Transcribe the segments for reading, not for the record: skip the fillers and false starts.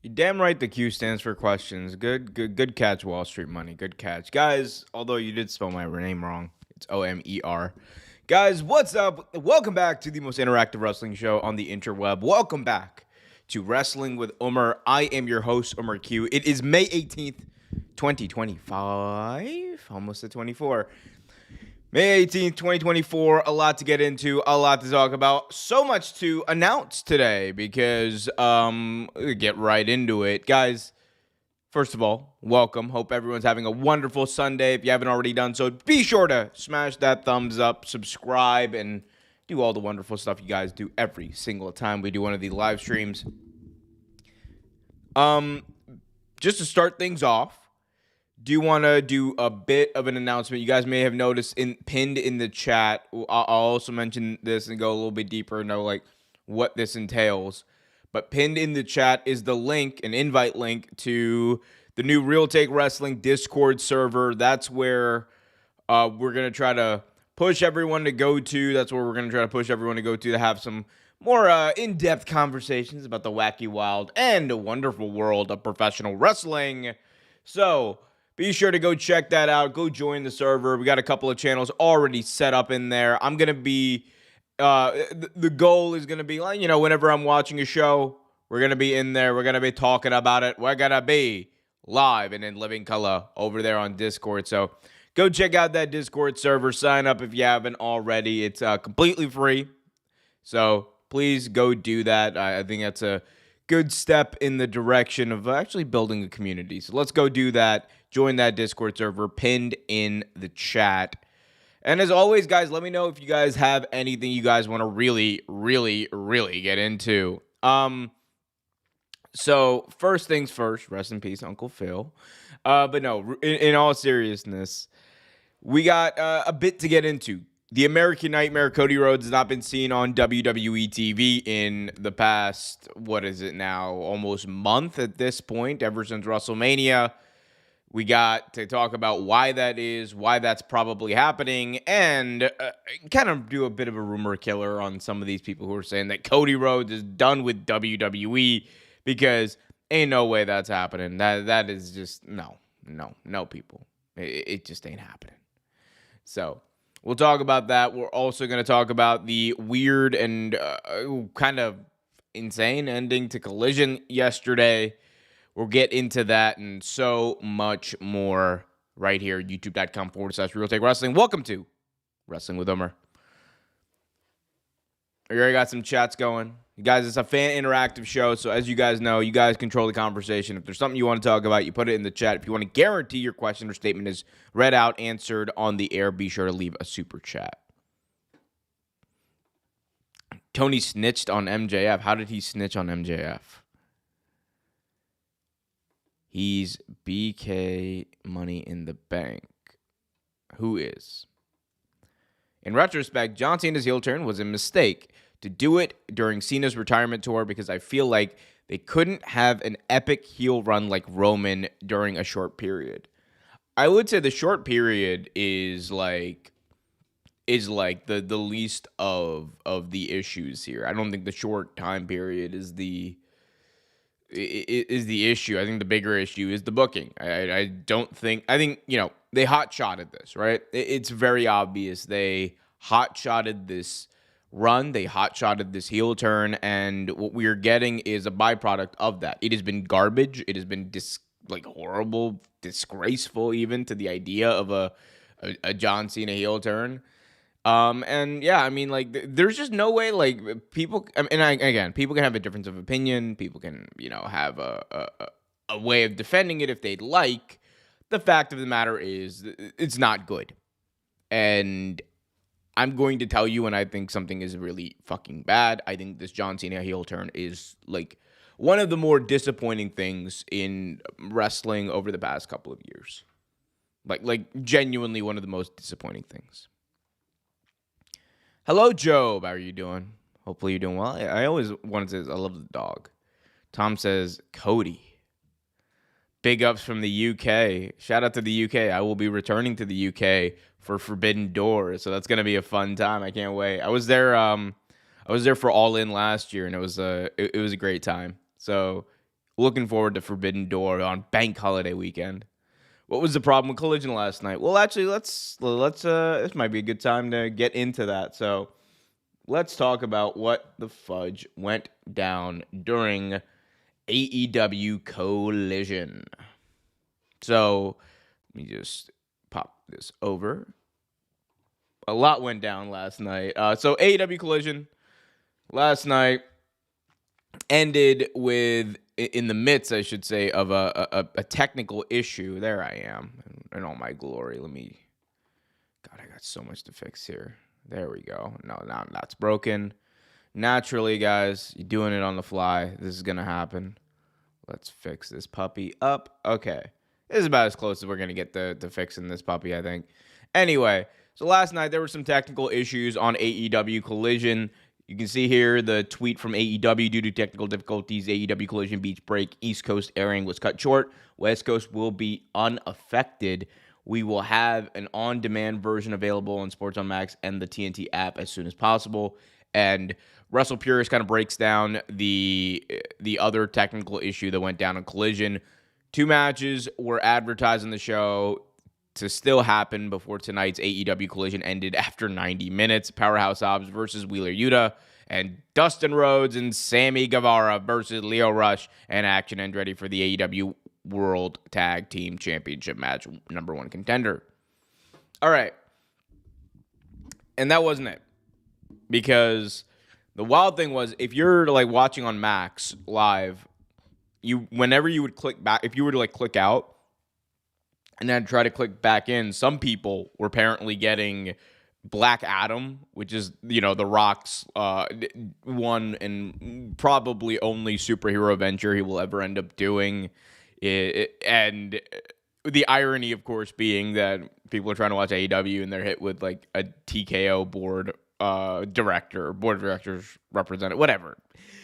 You're damn right the Q stands for questions. Good catch, Wall Street Money. Good catch. Guys, although you did spell my name wrong, it's Omer. Guys, what's up? Welcome back to the most interactive wrestling show on the interweb. Welcome back to Wrestling with Omer. I am your host, Omer Q. It is May 18th, 2025. Almost at 24. May 18th, 2024, a lot to get into, a lot to talk about, so much to announce today because, get right into it. Guys, first of all, welcome. Hope everyone's having a wonderful Sunday. If you haven't already done so, be sure to smash that thumbs up, subscribe, and do all the wonderful stuff you guys do every single time we do one of these live streams. Just to start things off, do you want to do a bit of an announcement? You guys may have noticed pinned in the chat. I'll also mention this and go a little bit deeper and know like what this entails. But pinned in the chat is the link, an invite link to the new Real Take Wrestling Discord server. That's where we're going to try to push everyone to go to. That's where we're going to try to push everyone to go to have some more in-depth conversations about the wacky, wild, and wonderful world of professional wrestling. So be sure to go check that out. Go join the server. We got a couple of channels already set up in there. I'm going to be, the goal is going to be, like, you know, whenever I'm watching a show, we're going to be in there. We're going to be talking about it. We're going to be live and in living color over there on Discord. So go check out that Discord server. Sign up if you haven't already. It's completely free. So please go do that. I think that's a good step in the direction of actually building a community. So let's go do that. Join that Discord server pinned in the chat. And as always, guys, let me know if you guys have anything you guys want to really get into. So first things first, rest in peace, Uncle Phil. But no, in all seriousness, we got a bit to get into. The American Nightmare, Cody Rhodes, has not been seen on WWE TV in the past, what is it now, almost month at this point, ever since WrestleMania. We got to talk about why that is, why that's probably happening, and kind of do a bit of a rumor killer on some of these people who are saying that Cody Rhodes is done with WWE, because ain't no way that's happening. That is just, no, people. It just ain't happening. So we'll talk about that. We're also going to talk about the weird and kind of insane ending to Collision yesterday. We'll get into that and so much more right here, youtube.com/Real Take Wrestling. Welcome to Wrestling with Omer. We already got some chats going. You guys, it's a fan interactive show, so as you guys know, you guys control the conversation. If there's something you want to talk about, you put it in the chat. If you want to guarantee your question or statement is read out, answered on the air, be sure to leave a super chat. Tony snitched on MJF. How did he snitch on MJF? He's BK Money in the Bank. Who is? In retrospect, John Cena's heel turn was a mistake to do it during Cena's retirement tour because I feel like they couldn't have an epic heel run like Roman during a short period. I would say the short period is like the least of the issues here. I don't think the short time period is the issue. I think the bigger issue is the booking. I think, you know, they hot-shotted this, right? It's very obvious. They hot-shotted this run. They hot-shotted this heel turn, and what we're getting is a byproduct of that. It has been garbage. It has been horrible, disgraceful even to the idea of a John Cena heel turn. And yeah, I mean, like, there's just no way, like, people, again, people can have a difference of opinion. People can, you know, have a way of defending it if they'd like. The fact of the matter is, it's not good. And I'm going to tell you when I think something is really fucking bad. I think this John Cena heel turn is, like, one of the more disappointing things in wrestling over the past couple of years. Like genuinely one of the most disappointing things. Hello, Job. How are you doing? Hopefully you're doing well. I always wanted to say I love the dog. Tom says, Cody. Big ups from the UK. Shout out to the UK. I will be returning to the UK for Forbidden Door, so that's going to be a fun time. I can't wait. I was there for All In last year, and it was a great time. So Looking forward to Forbidden Door on Bank Holiday weekend. What was the problem with Collision last night? Well, actually, let's this might be a good time to get into that. So, let's talk about what the fudge went down during AEW Collision. So, let me just pop this over. A lot went down last night. So AEW Collision last night ended with, in the midst, I should say, of a technical issue. There I am in all my glory. God, I got so much to fix here. There we go. No, now that's broken. Naturally, guys, you're doing it on the fly. This is going to happen. Let's fix this puppy up. Okay. This is about as close as we're going to get to fixing this puppy, I think. Anyway, so last night there were some technical issues on AEW Collision. You can see here the tweet from AEW. Due to technical difficulties, AEW Collision Beach Break East Coast airing was cut short. West Coast will be unaffected. We will have an on-demand version available on Sports on Max and the TNT app as soon as possible. And Russell Purist kind of breaks down the other technical issue that went down in Collision. 2 matches were advertised on the show to still happen before tonight's AEW Collision ended after 90 minutes. Powerhouse Hobbs versus Wheeler Yuta, and Dustin Rhodes and Sammy Guevara versus Lio Rush, and Action Andretti for the AEW World Tag Team Championship match, number 1 contender. All right. And that wasn't it. Because the wild thing was, if you're like watching on Max live, whenever you would click back, if you were to like click out and then try to click back in, some people were apparently getting Black Adam, which is, The Rock's one and probably only superhero venture he will ever end up doing. And the irony, of course, being that people are trying to watch AEW and they're hit with like a TKO board of directors representative, whatever.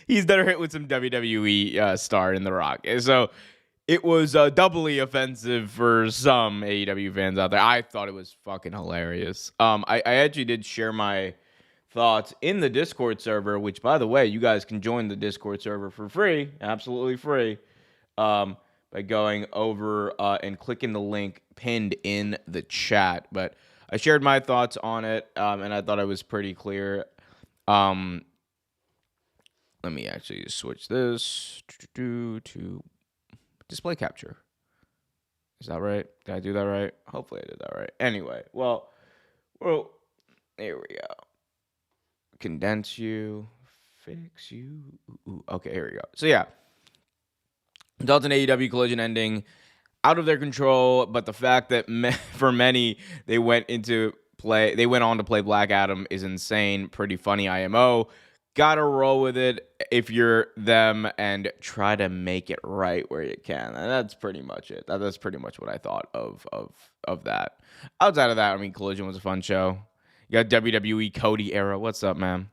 They're hit with some WWE star in The Rock. So it was doubly offensive for some AEW fans out there. I thought it was fucking hilarious. I actually did share my thoughts in the Discord server, which, by the way, you guys can join the Discord server for free, absolutely free, by going over and clicking the link pinned in the chat. But I shared my thoughts on it, and I thought it was pretty clear. Let me actually switch this to display capture. Is that right? Did I do that right? Hopefully I did that right. Anyway, well, here we go. Condense you, fix you. Ooh, okay, here we go. So yeah, results in AEW Collision ending out of their control, but the fact that for many they went on to play Black Adam is insane. Pretty funny IMO. Gotta roll with it if you're them and try to make it right where you can. And that's pretty much it. That's pretty much what I thought of that. Outside of that, I mean, Collision was a fun show. You got WWE Cody era. What's up, man?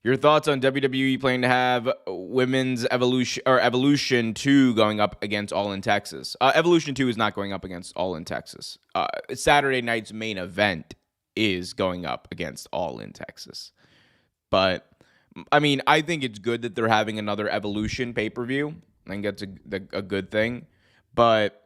Your thoughts on WWE planning to have Women's Evolution 2 going up against All in Texas? Evolution 2 is not going up against All in Texas. Saturday night's main event is going up against All in Texas. But, I mean, I think it's good that they're having another Evolution pay-per-view. I think that's a good thing. But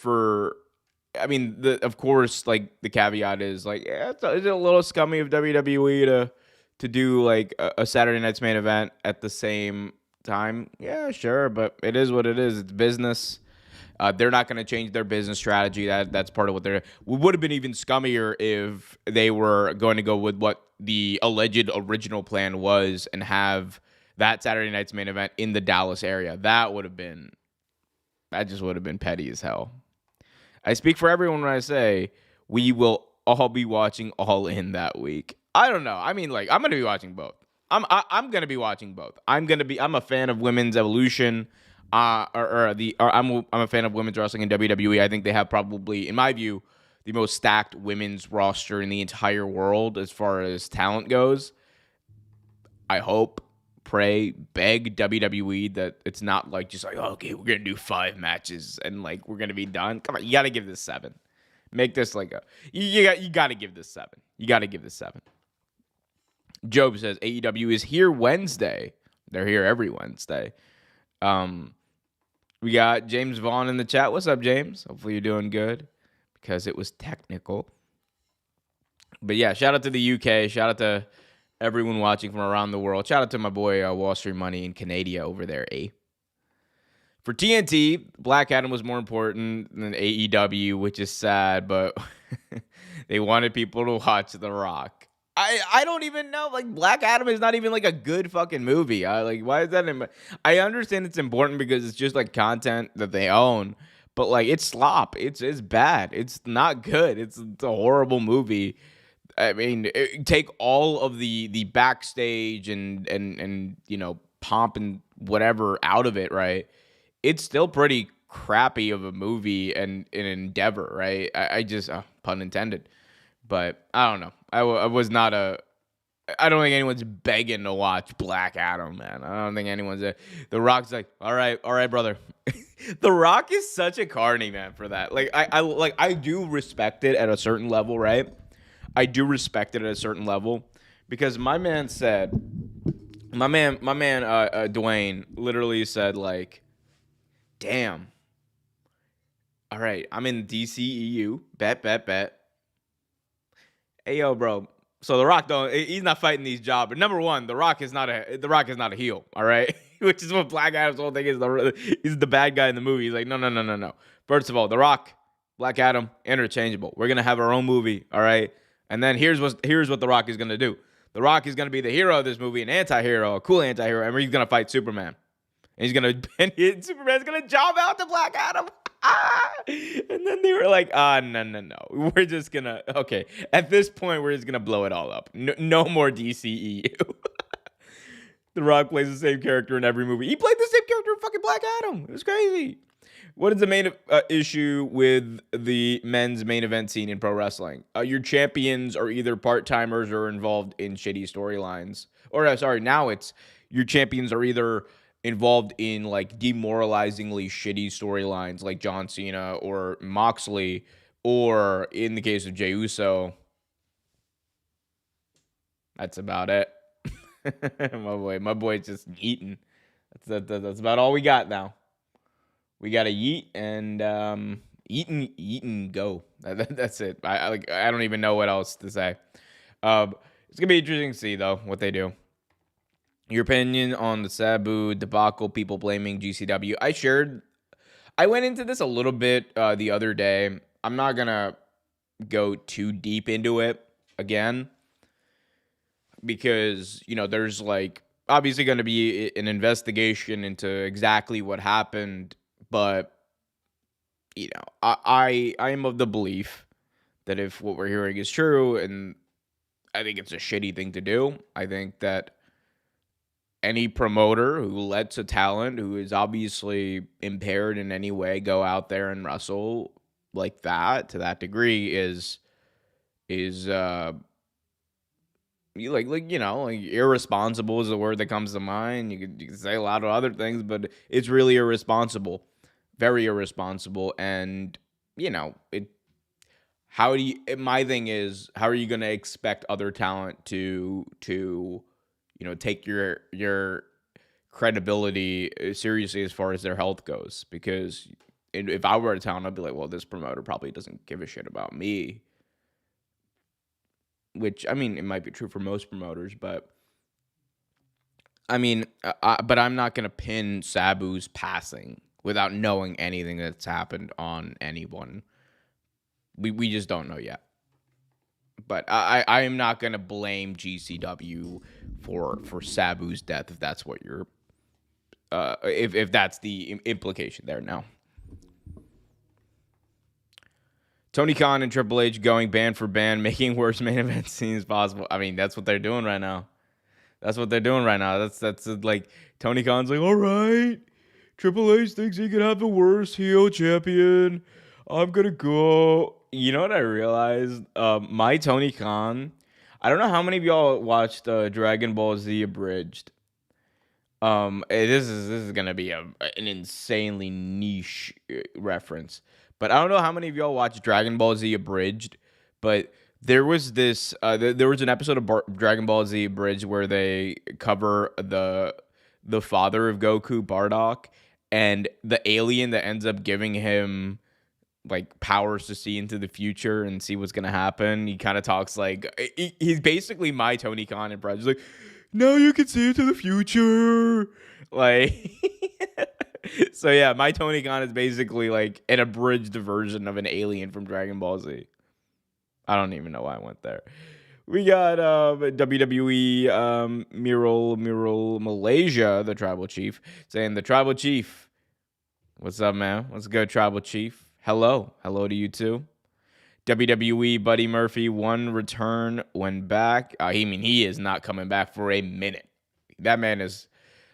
of course, like, the caveat is, like, yeah, is it a little scummy of WWE to do, like, a Saturday night's main event at the same time? Yeah, sure, but it is what it is. It's business. They're not going to change their business strategy. That's part of what they're... would have been even scummier if they were going to go with what the alleged original plan was and have that Saturday night's main event in the Dallas area. That just would have been petty as hell. I speak for everyone when I say we will all be watching All In that week. I don't know. I mean, like, I'm going to be watching both. I'm going to be watching both. I'm a fan of Women's Evolution. I'm a fan of women's wrestling in WWE. I think they have probably, in my view, the most stacked women's roster in the entire world as far as talent goes. I hope, pray, beg WWE that it's not like just like, oh, okay, we're gonna do 5 matches and like we're gonna be done. Come on, you gotta give this 7. Make this like you gotta give this 7. You gotta give this 7. Job says AEW is here Wednesday. They're here every Wednesday. Um, we got James Vaughn in the chat. What's up, James? Hopefully you're doing good because it was technical. But yeah, shout out to the UK. Shout out to everyone watching from around the world. Shout out to my boy Wall Street Money in Canada over there, eh? For TNT, Black Adam was more important than AEW, which is sad, but they wanted people to watch The Rock. I don't even know. Like, Black Adam is not even like a good fucking movie. Why is that? I understand it's important because it's just like content that they own, but like it's slop. It's bad. It's not good. It's a horrible movie. I mean, take all of the backstage and pomp and whatever out of it, right? It's still pretty crappy of a movie and an endeavor, right? I just pun intended, but I don't know. I was not I don't think anyone's begging to watch Black Adam, man. I don't think anyone's. The Rock's like, all right, brother. The Rock is such a carny, man, for that. Like, I do respect it at a certain level, right? I do respect it at a certain level because my man, Dwayne literally said like, damn. All right, I'm in DCEU. Bet. Hey, yo, bro. So The Rock he's not fighting these jobs. But number one, The Rock is not a heel, all right? Which is what Black Adam's whole thing is. He's the bad guy in the movie. He's like, no. First of all, The Rock, Black Adam, interchangeable. We're gonna have our own movie, all right? And then here's what The Rock is gonna do. The Rock is gonna be the hero of this movie, an anti-hero, a cool anti-hero, and he's gonna fight Superman. And Superman's gonna job out to Black Adam. And then they were like, no. We're just gonna, okay. At this point, we're just gonna blow it all up. No more DCEU. The Rock plays the same character in every movie. He played the same character in fucking Black Adam. It was crazy. What is the main issue with the men's main event scene in pro wrestling? Your champions are either part-timers or involved in shitty storylines. Now it's your champions are either involved in like demoralizingly shitty storylines like John Cena or Moxley, or in the case of Jey Uso, that's about it. my boy's just eating. That's about all we got now. We got to eat and eat and go. That's it. I don't even know what else to say. It's gonna be interesting to see though what they do. Your opinion on the Sabu debacle, people blaming GCW. I went into this a little bit the other day. I'm not going to go too deep into it again because, there's like obviously going to be an investigation into exactly what happened. But, I am of the belief that if what we're hearing is true, and I think it's a shitty thing to do, I think that any promoter who lets a talent who is obviously impaired in any way go out there and wrestle like that to that degree is irresponsible is the word that comes to mind. You could say a lot of other things, but it's really irresponsible, very irresponsible. And my thing is, how are you going to expect other talent to take your credibility seriously as far as their health goes? Because if I were a talent, I'd be like, well, this promoter probably doesn't give a shit about me. Which, I mean, it might be true for most promoters, but I mean, but I'm not going to pin Sabu's passing without knowing anything that's happened on anyone. We just don't know yet. But I am not going to blame GCW for Sabu's death if that's what you're if that's the implication there now. Tony Khan and Triple H going band for band, making worst main event scenes possible. I mean, that's what they're doing right now. That's like Tony Khan's like, all right, Triple H thinks he could have the worst heel champion. I'm gonna go. You know what I realized? My Tony Khan. I don't know how many of y'all watched Dragon Ball Z Abridged. This is gonna be an insanely niche reference, but I don't know how many of y'all watched Dragon Ball Z Abridged. But there was there was an episode of Dragon Ball Z Abridged where they cover the father of Goku, Bardock, and the alien that ends up giving him like powers to see into the future and see what's gonna happen. He kind of talks like he's basically my Tony Khan and He's like, now you can see into the future. Like, so yeah, my Tony Khan is basically like an abridged version of an alien from Dragon Ball Z. I don't even know why I went there. We got WWE Mural Malaysia, the Tribal Chief, saying the Tribal Chief. What's up, man? What's good, Tribal Chief? Hello to you too. WWE Buddy Murphy one return when back. He is not coming back for a minute. That man is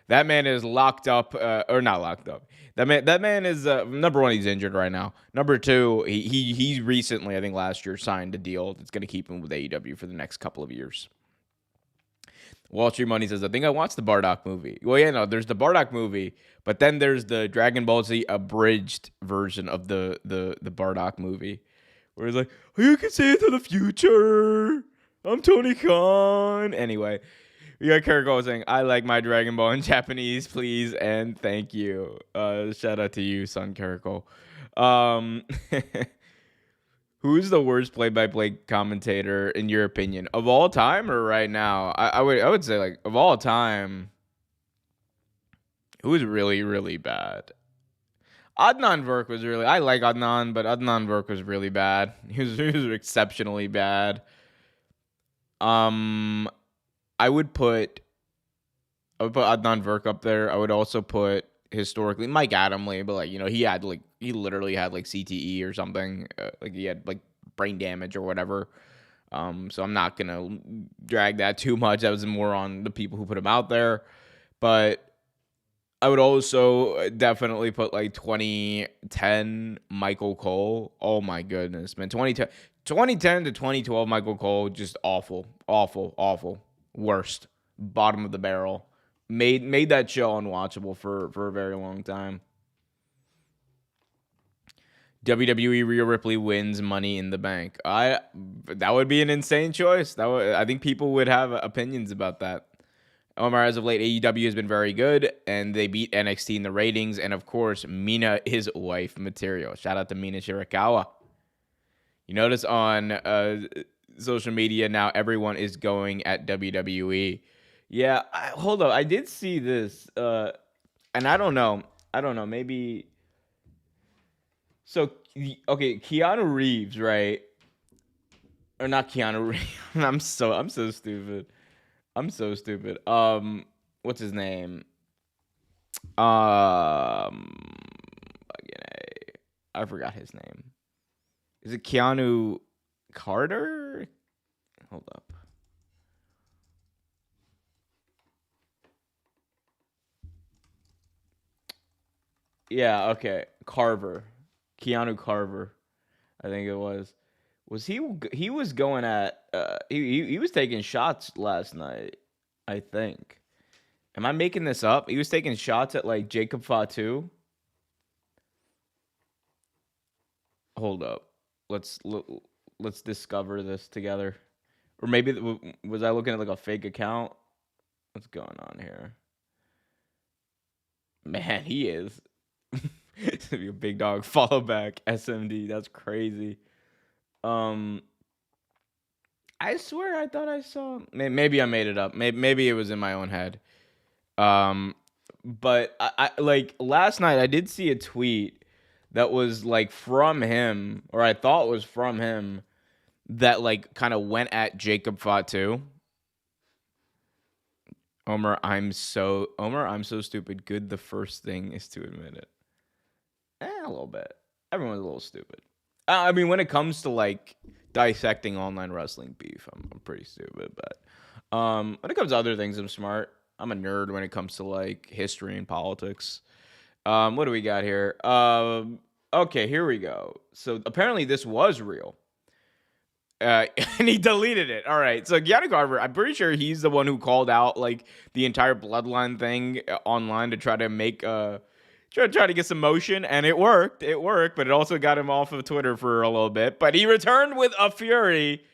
locked up or not locked up. That man is number one. He's injured right now. Number two, he recently, I think last year, signed a deal that's going to keep him with AEW for the next couple of years. Wall Street Money says, I think I watched the Bardock movie. Well, yeah, no, there's the Bardock movie, but then there's the Dragon Ball Z abridged version of the Bardock movie, where it's like, you can see into the future. I'm Tony Khan. Anyway, we got Kiriko saying, I like my Dragon Ball in Japanese, please, and thank you. Shout out to you, son Kiriko. Who's the worst play-by-play commentator in your opinion, of all time or right now? I would say, like, of all time, who is really, really bad? Adnan Virk was really. I like Adnan, but Adnan Virk was really bad. He was exceptionally bad. I would put Adnan Virk up there. I would also put historically Mike Adamle, but like, he literally had like CTE or something, like he had like brain damage or whatever. So I'm not gonna drag that too much. That was more on the people who put him out there. But I would also definitely put like 2010 Michael Cole. Oh my goodness, man. 2010 to 2012 Michael Cole, just awful. Worst. Bottom of the barrel. Made that show unwatchable for a very long time. WWE Rhea Ripley wins Money in the Bank. That would be an insane choice. I think people would have opinions about that. Omer, as of late, AEW has been very good, and they beat NXT in the ratings. And of course, Mina is wife material. Shout out to Mina Shirakawa. You notice on social media now, everyone is going at WWE. Yeah, hold up. I did see this, and I don't know. Maybe. So, okay, Keanu Reeves, right? Or not Keanu Reeves. I'm so stupid. What's his name? I forgot his name. Is it Keanu Carter? Hold up. Yeah, okay. Keanu Carver, I think it was. He was going at he was taking shots last night, I think. Am I making this up? He was taking shots at like Jacob Fatu. Hold up. Let's discover this together. Or maybe was I looking at like a fake account? What's going on here? Man, he is. It's gonna be a big dog. Follow back SMD. That's crazy. I swear I thought I saw. Maybe I made it up. Maybe it was in my own head. But I like last night I did see a tweet that was like from him, or I thought was from him, that like kind of went at Jacob Fatu. Omer, I'm so stupid. Good. The first thing is to admit it. A little bit. Everyone's a little stupid. I mean, when it comes to like dissecting online wrestling beef, I'm pretty stupid. But when it comes to other things, I'm smart. I'm a nerd when it comes to like history and politics. What do we got here? Okay, here we go. So apparently this was real. And he deleted it. All right. So Keanu Carver, I'm pretty sure he's the one who called out like the entire bloodline thing online to try to make try to get some motion, and it worked. But it also got him off of Twitter for a little bit. But he returned with a fury.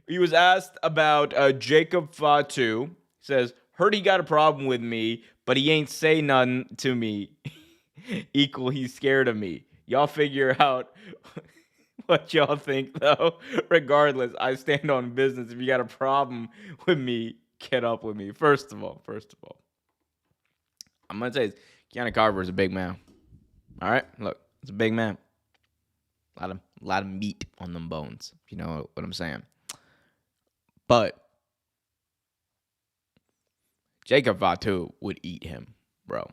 He was asked about Jacob Fatu. He says, Heard he got a problem with me, but he ain't say nothing to me. Equal, he's scared of me. Y'all figure out what y'all think, though. Regardless, I stand on business. If you got a problem with me, get up with me. First of all, I'm going to say Keanu Carver is a big man. All right? Look, it's a big man. A lot of meat on them bones. You know what I'm saying? But Jacob Fatu would eat him, bro.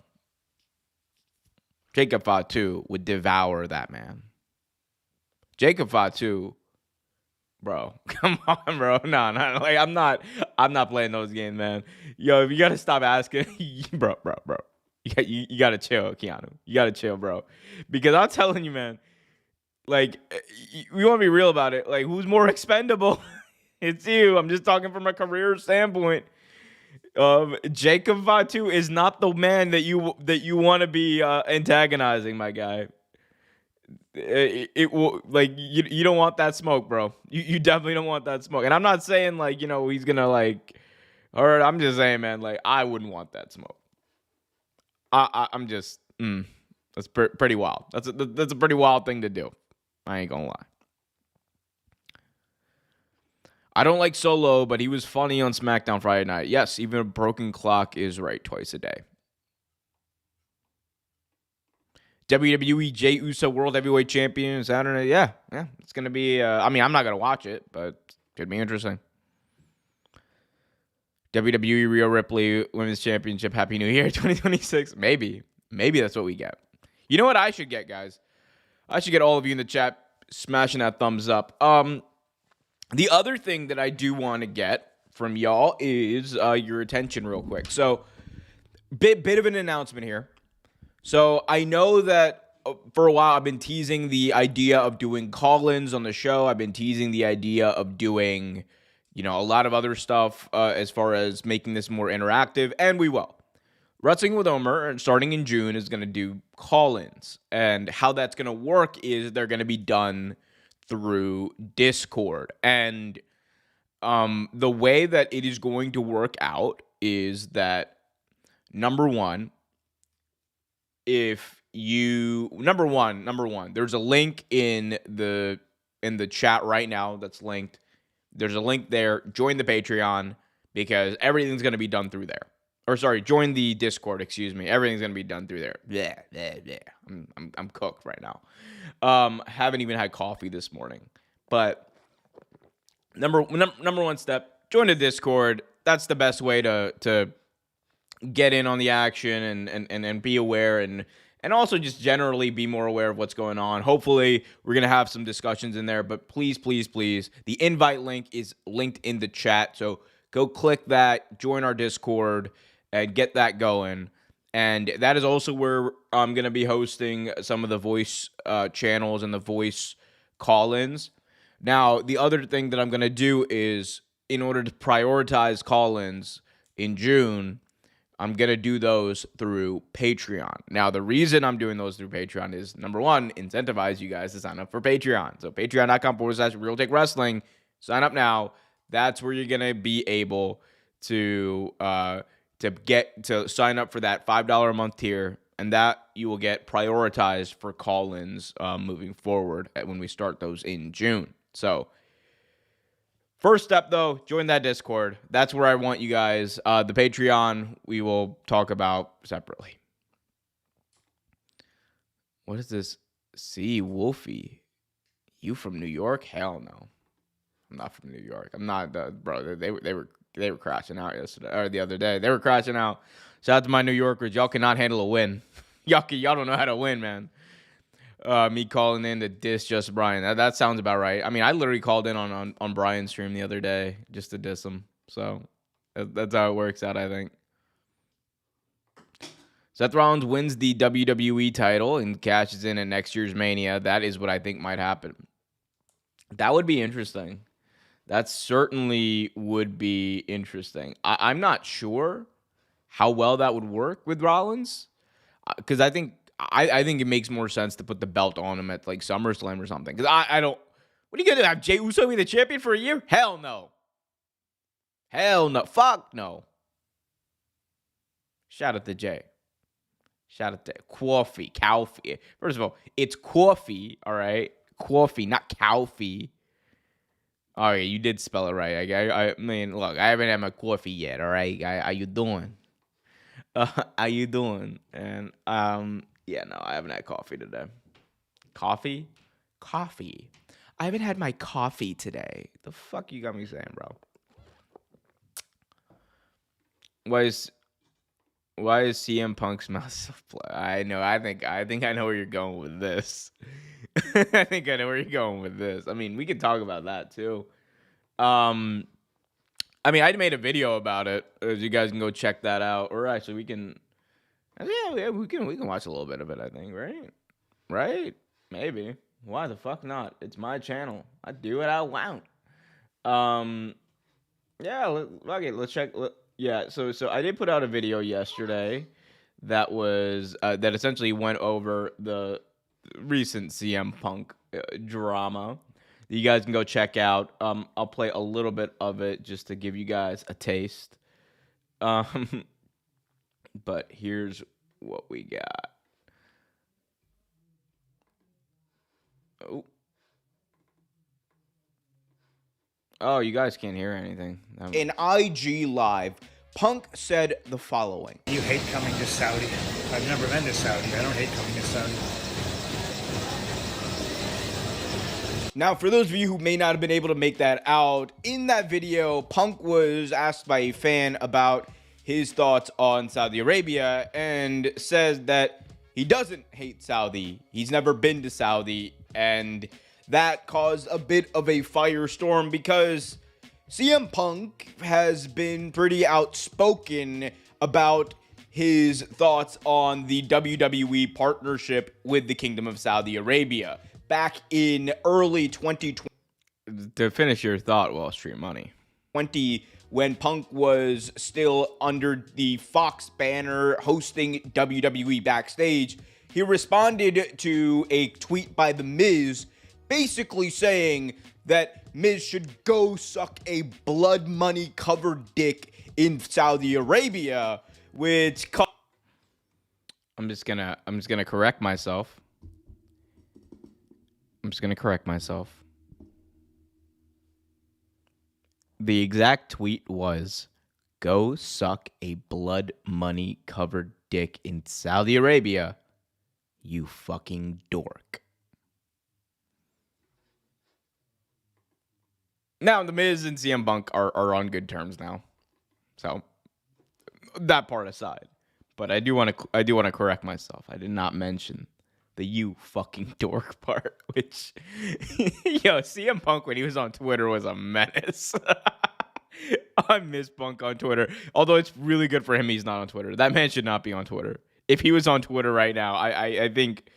Jacob Fatu would devour that man. Jacob Fatu, bro, come on, bro. No, like I'm not playing those games, man. Yo, if you gotta stop asking, bro. You gotta chill, Keanu. You gotta chill, bro. Because I'm telling you, man, like, we want to be real about it. Like, who's more expendable? It's you. I'm just talking from a career standpoint. Jacob Fatu is not the man that you want to be antagonizing, my guy. It will, like, you don't want that smoke, bro. You definitely don't want that smoke. And I'm not saying, like, you know, he's gonna, like, all right, I'm just saying, man, like, I wouldn't want that smoke. I'm just that's pretty wild. That's a pretty wild thing to do. I ain't gonna lie. I don't like Solo, but he was funny on SmackDown Friday night. Yes, even a broken clock is right twice a day. WWE Jey Uso World Heavyweight Champion Saturday. Yeah. It's going to be, I mean, I'm not going to watch it, but it could be interesting. WWE Rhea Ripley Women's Championship. Happy New Year 2026. Maybe that's what we get. You know what I should get, guys? I should get all of you in the chat smashing that thumbs up. The other thing that I do want to get from y'all is your attention real quick. So, bit of an announcement here. So, I know that for a while I've been teasing the idea of doing call-ins on the show. I've been teasing the idea of doing, you know, a lot of other stuff as far as making this more interactive, and we will. Wrestling with Omer, starting in June, is going to do call-ins. And how that's going to work is they're going to be done through Discord. And the way that it is going to work out is that, number one, there's a link in the chat right now that's linked. There's a link there. Join the Patreon because everything's going to be done through there. Or sorry, join the Discord, excuse me. Everything's going to be done through there. Yeah. I'm cooked right now. Haven't even had coffee this morning. But number one step, join the Discord. That's the best way to get in on the action and be aware and also just generally be more aware of what's going on. Hopefully, we're going to have some discussions in there, but please, the invite link is linked in the chat. So go click that, join our Discord, and get that going. And that is also where I'm going to be hosting some of the voice channels and the voice call-ins. Now, the other thing that I'm going to do is, in order to prioritize call-ins in June, I'm going to do those through Patreon. Now, the reason I'm doing those through Patreon is, number one, incentivize you guys to sign up for Patreon. So patreon.com/Real Take Wrestling. Sign up now. That's where you're going to be able to sign up for that $5 a month tier, and that you will get prioritized for call-ins moving forward when we start those in June. So, first step, though, join that Discord. That's where I want you guys. The Patreon, we will talk about separately. What is this? See, Wolfie, you from New York? Hell no. I'm not from New York. I'm not, bro. They were crashing out yesterday or the other day. They were crashing out. Shout out to my New Yorkers. Y'all cannot handle a win. Y'all don't know how to win, man. Me calling in to diss Just Brian. That sounds about right. I mean, I literally called in on Brian's stream the other day just to diss him. So that's how it works out, I think. Seth Rollins wins the WWE title and cashes in at next year's Mania. That is what I think might happen. That would be interesting. That certainly would be interesting. I'm not sure how well that would work with Rollins, because I think it makes more sense to put the belt on him at like SummerSlam or something. Because I don't. What are you gonna have Jey Uso be the champion for a year? Hell no. Fuck no. Shout out to Jay. Shout out to coffee. First of all, it's coffee, all right? Coffee, not coffee. All right, you did spell it right. I mean, look, I haven't had my coffee yet, all right? How you doing? How you doing? And, yeah, no, I haven't had coffee today. Coffee? I haven't had my coffee today. The fuck you got me saying, bro? Why is CM Punk's mouth so I know. I think I know where you're going with this. I think I know where you're going with this. I mean, we could talk about that too. I mean, I made a video about it. You guys can go check that out. Or actually, we can. Yeah, we can watch a little bit of it. I think, right? Maybe. Why the fuck not? It's my channel. I do what I want. Yeah. Okay. Let's check. Yeah, so I did put out a video yesterday that was that essentially went over the recent CM Punk drama. You guys can go check out. I'll play a little bit of it just to give you guys a taste. But here's what we got. Oh, you guys can't hear anything. In IG Live, Punk said the following. You hate coming to Saudi. I've never been to Saudi. I don't hate coming to Saudi. Now, for those of you who may not have been able to make that out, in that video, Punk was asked by a fan about his thoughts on Saudi Arabia and says that he doesn't hate Saudi. He's never been to Saudi, and that caused a bit of a firestorm because CM Punk has been pretty outspoken about his thoughts on the WWE partnership with the Kingdom of Saudi Arabia. Back in early 2020. To finish your thought, Wall Street Money. When Punk was still under the Fox banner hosting WWE Backstage, he responded to a tweet by The Miz basically saying that Miz should go suck a blood money covered dick in Saudi Arabia, which I'm just gonna correct myself. The exact tweet was, "Go suck a blood money covered dick in Saudi Arabia, you fucking dork." Now, The Miz and CM Punk are on good terms now. So, that part aside. But I do want to correct myself. I did not mention the "you fucking dork" part, which, yo, CM Punk when he was on Twitter was a menace. I miss Punk on Twitter. Although it's really good for him he's not on Twitter. That man should not be on Twitter. If he was on Twitter right now, I think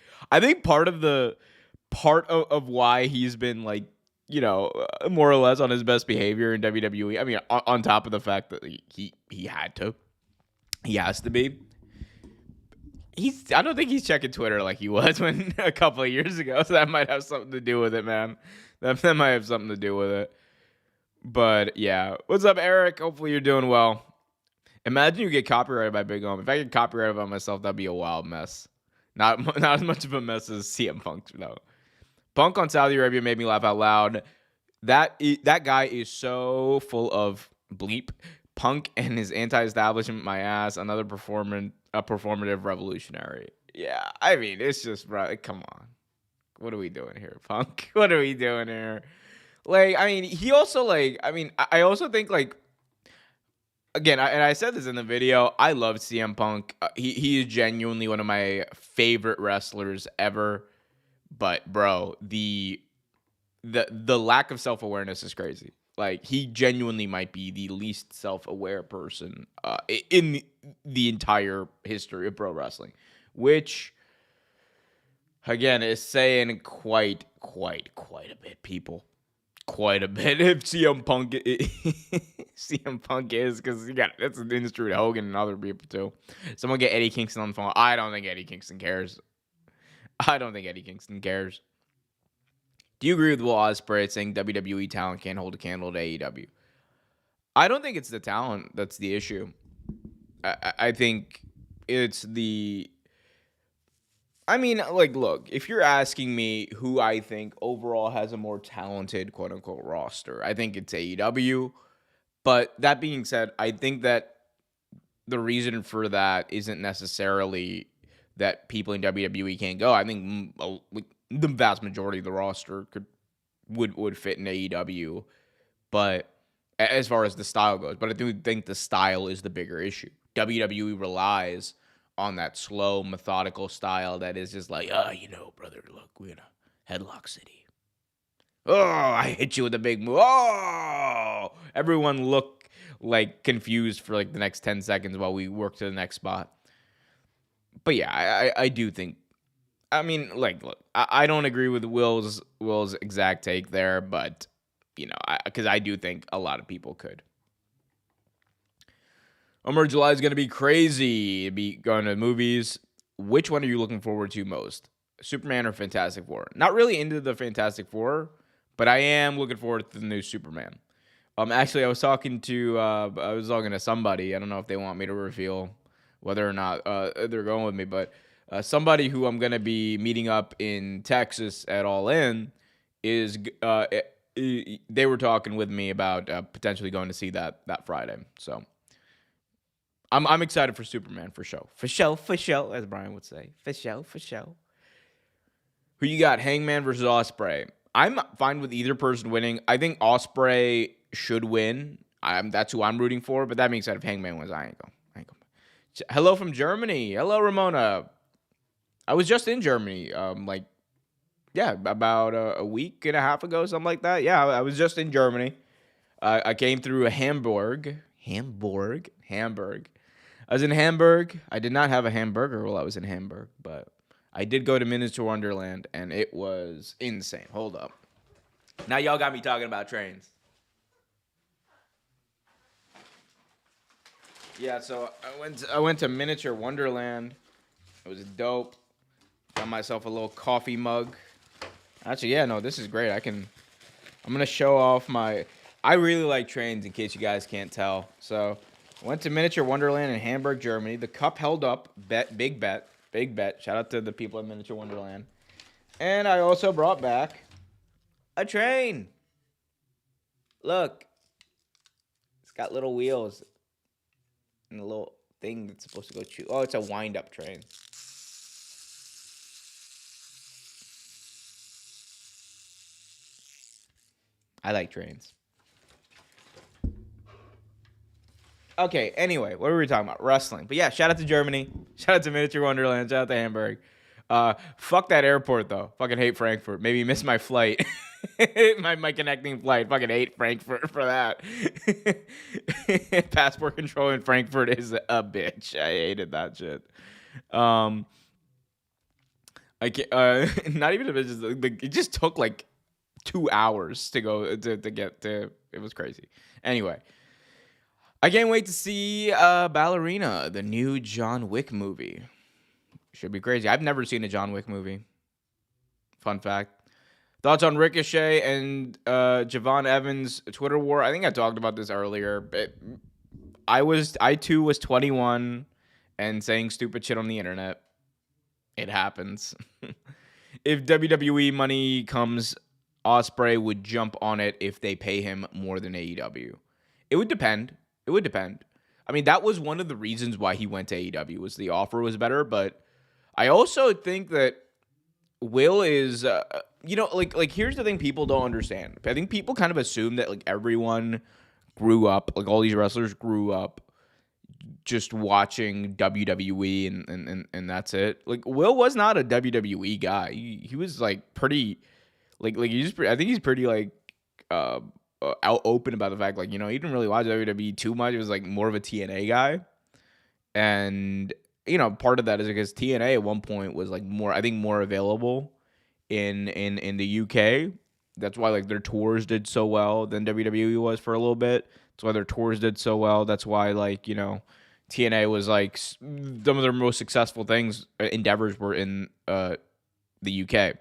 part of why he's been like, you know, more or less on his best behavior in WWE. I mean, on top of the fact that he has to be. I don't think he's checking Twitter like he was when a couple of years ago. So that might have something to do with it, man. That might have something to do with it. But yeah, what's up, Eric? Hopefully you're doing well. Imagine you get copyrighted by Big Om. If I get copyrighted by myself, that'd be a wild mess. Not as much of a mess as CM Punk though. Punk on Saudi Arabia made me laugh out loud. That guy is so full of bleep. Punk and his anti-establishment, my ass. Another performative revolutionary. Yeah, I mean, it's just, bro, come on. What are we doing here, Punk? What are we doing here? Like, I mean, he also, like, I mean, I also think, like, again, and I said this in the video, I love CM Punk. He is genuinely one of my favorite wrestlers ever. But, bro, the lack of self-awareness is crazy. Like, he genuinely might be the least self-aware person in the entire history of pro wrestling, which, again, is saying quite a bit, people. Quite a bit. If CM Punk is, because that's an industry with Hogan and other people too. Someone get Eddie Kingston on the phone. I don't think Eddie Kingston cares. Do you agree with Will Ospreay saying WWE talent can't hold a candle to AEW? I don't think it's the talent that's the issue. I think it's the. I mean, like, look, if you're asking me who I think overall has a more talented quote unquote roster, I think it's AEW. But that being said, I think that the reason for that isn't necessarily that people in WWE can't go. I think the vast majority of the roster would fit in AEW, but as far as the style goes, but I do think the style is the bigger issue. WWE relies on that slow, methodical style that is just like, brother, look, we're in a headlock city. Oh, I hit you with a big move. Oh, everyone look like confused for like the next 10 seconds while we work to the next spot. But yeah, I do think. I mean, like, look, I don't agree with Will's exact take there, but because I do think a lot of people could. Omer, July is going to be crazy. Be going to movies. Which one are you looking forward to most? Superman or Fantastic Four? Not really into the Fantastic Four, but I am looking forward to the new Superman. Actually, I was talking to somebody. I don't know if they want me to reveal whether or not they're going with me, but somebody who I'm going to be meeting up in Texas at All In is they were talking with me about potentially going to see that Friday. So I'm excited for Superman for show. For show, as Brian would say. For show. Who you got? Hangman versus Ospreay. I'm fine with either person winning. I think Ospreay should win. That's who I'm rooting for. But that being said, if Hangman wins, I ain't going. Hello from Germany. Hello, Ramona. I was just in Germany. About a week and a half ago, something like that. Yeah, I was just in Germany. I came through Hamburg. I was in Hamburg. I did not have a hamburger while I was in Hamburg, but I did go to Miniature Wonderland, and it was insane. Hold up. Now y'all got me talking about trains. Yeah, so I went to Miniature Wonderland. It was dope. Got myself a little coffee mug. Actually, yeah, no, this is great. I'm gonna show off I really like trains, in case you guys can't tell. So went to Miniature Wonderland in Hamburg, Germany. The cup held up. Big bet. Shout out to the people at Miniature Wonderland. And I also brought back a train. Look. It's got little wheels. And a little thing that's supposed to go chew. Oh, it's a wind-up train. I like trains. Okay, anyway, what were we talking about? Wrestling. But yeah, shout out to Germany. Shout out to Miniature Wonderland. Shout out to Hamburg. Fuck that airport, though. Fucking hate Frankfurt. Maybe miss my flight. my connecting flight. Fucking hate Frankfurt for that. Passport control in Frankfurt is a bitch. I hated that shit. I can't, not even a bitch. It just took like 2 hours to go to get to. It was crazy. Anyway. I can't wait to see Ballerina, the new John Wick movie. Should be crazy. I've never seen a John Wick movie. Fun fact. Thoughts on Ricochet and Javon Evans' Twitter war? I think I talked about this earlier. But I too was 21 and saying stupid shit on the internet. It happens. If WWE money comes, Ospreay would jump on it if they pay him more than AEW. It would depend. I mean, that was one of the reasons why he went to AEW, was the offer was better. But I also think that Will is, here's the thing people don't understand. I think people kind of assume that like everyone grew up, like all these wrestlers grew up just watching WWE and that's it. Like Will was not a WWE guy. He was like pretty, I think he's pretty like out open about the fact, like, he didn't really watch WWE too much. It was like more of a TNA guy. And, part of that is because TNA at one point was like more available in the UK. That's why like their tours did so well than WWE was for a little bit. That's why their tours did so well. That's why like, TNA was like some of their most successful endeavors were in the UK.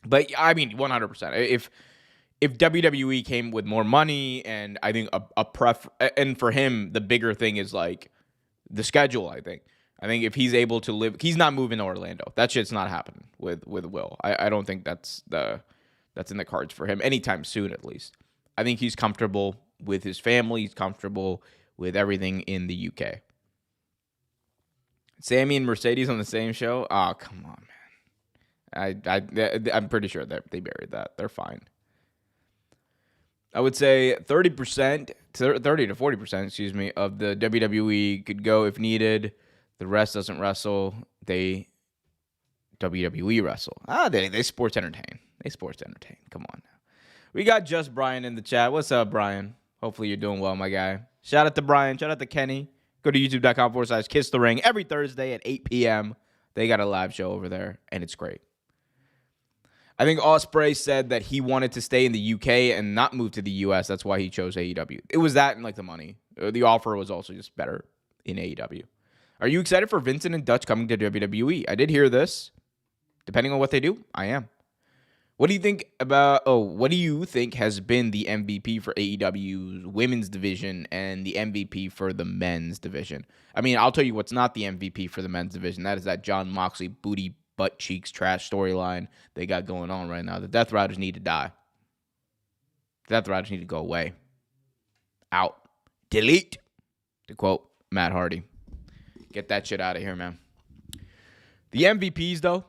But I mean, 100%. If WWE came with more money, and I think and for him, the bigger thing is like the schedule, I think. I think if he's able to live, he's not moving to Orlando. That shit's not happening with Will. I don't think that's in the cards for him anytime soon, at least. I think he's comfortable with his family. He's comfortable with everything in the UK. Sammy and Mercedes on the same show? Oh, come on, man. I'm pretty sure that they buried that. They're fine. I would say 30 to 40%, of the WWE could go if needed. The rest doesn't wrestle. They WWE wrestle. They sports entertain. They sports entertain. Come on now. We got Just Brian in the chat. What's up, Brian? Hopefully you're doing well, my guy. Shout out to Brian. Shout out to Kenny. Go to youtube.com/Kiss the Ring every Thursday at 8 p.m. They got a live show over there, and it's great. I think Ospreay said that he wanted to stay in the UK and not move to the US. That's why he chose AEW. It was that and like the money. The offer was also just better in AEW. Are you excited for Vincent and Dutch coming to WWE? I did hear this. Depending on what they do, I am. What do you think has been the MVP for AEW's women's division and the MVP for the men's division? I mean, I'll tell you what's not the MVP for the men's division. That is that Jon Moxley booty butt cheeks trash storyline they got going on right now. The Death Riders need to die. The Death Riders need to go away. Out. Delete. To quote Matt Hardy. Get that shit out of here, man. The MVPs, though.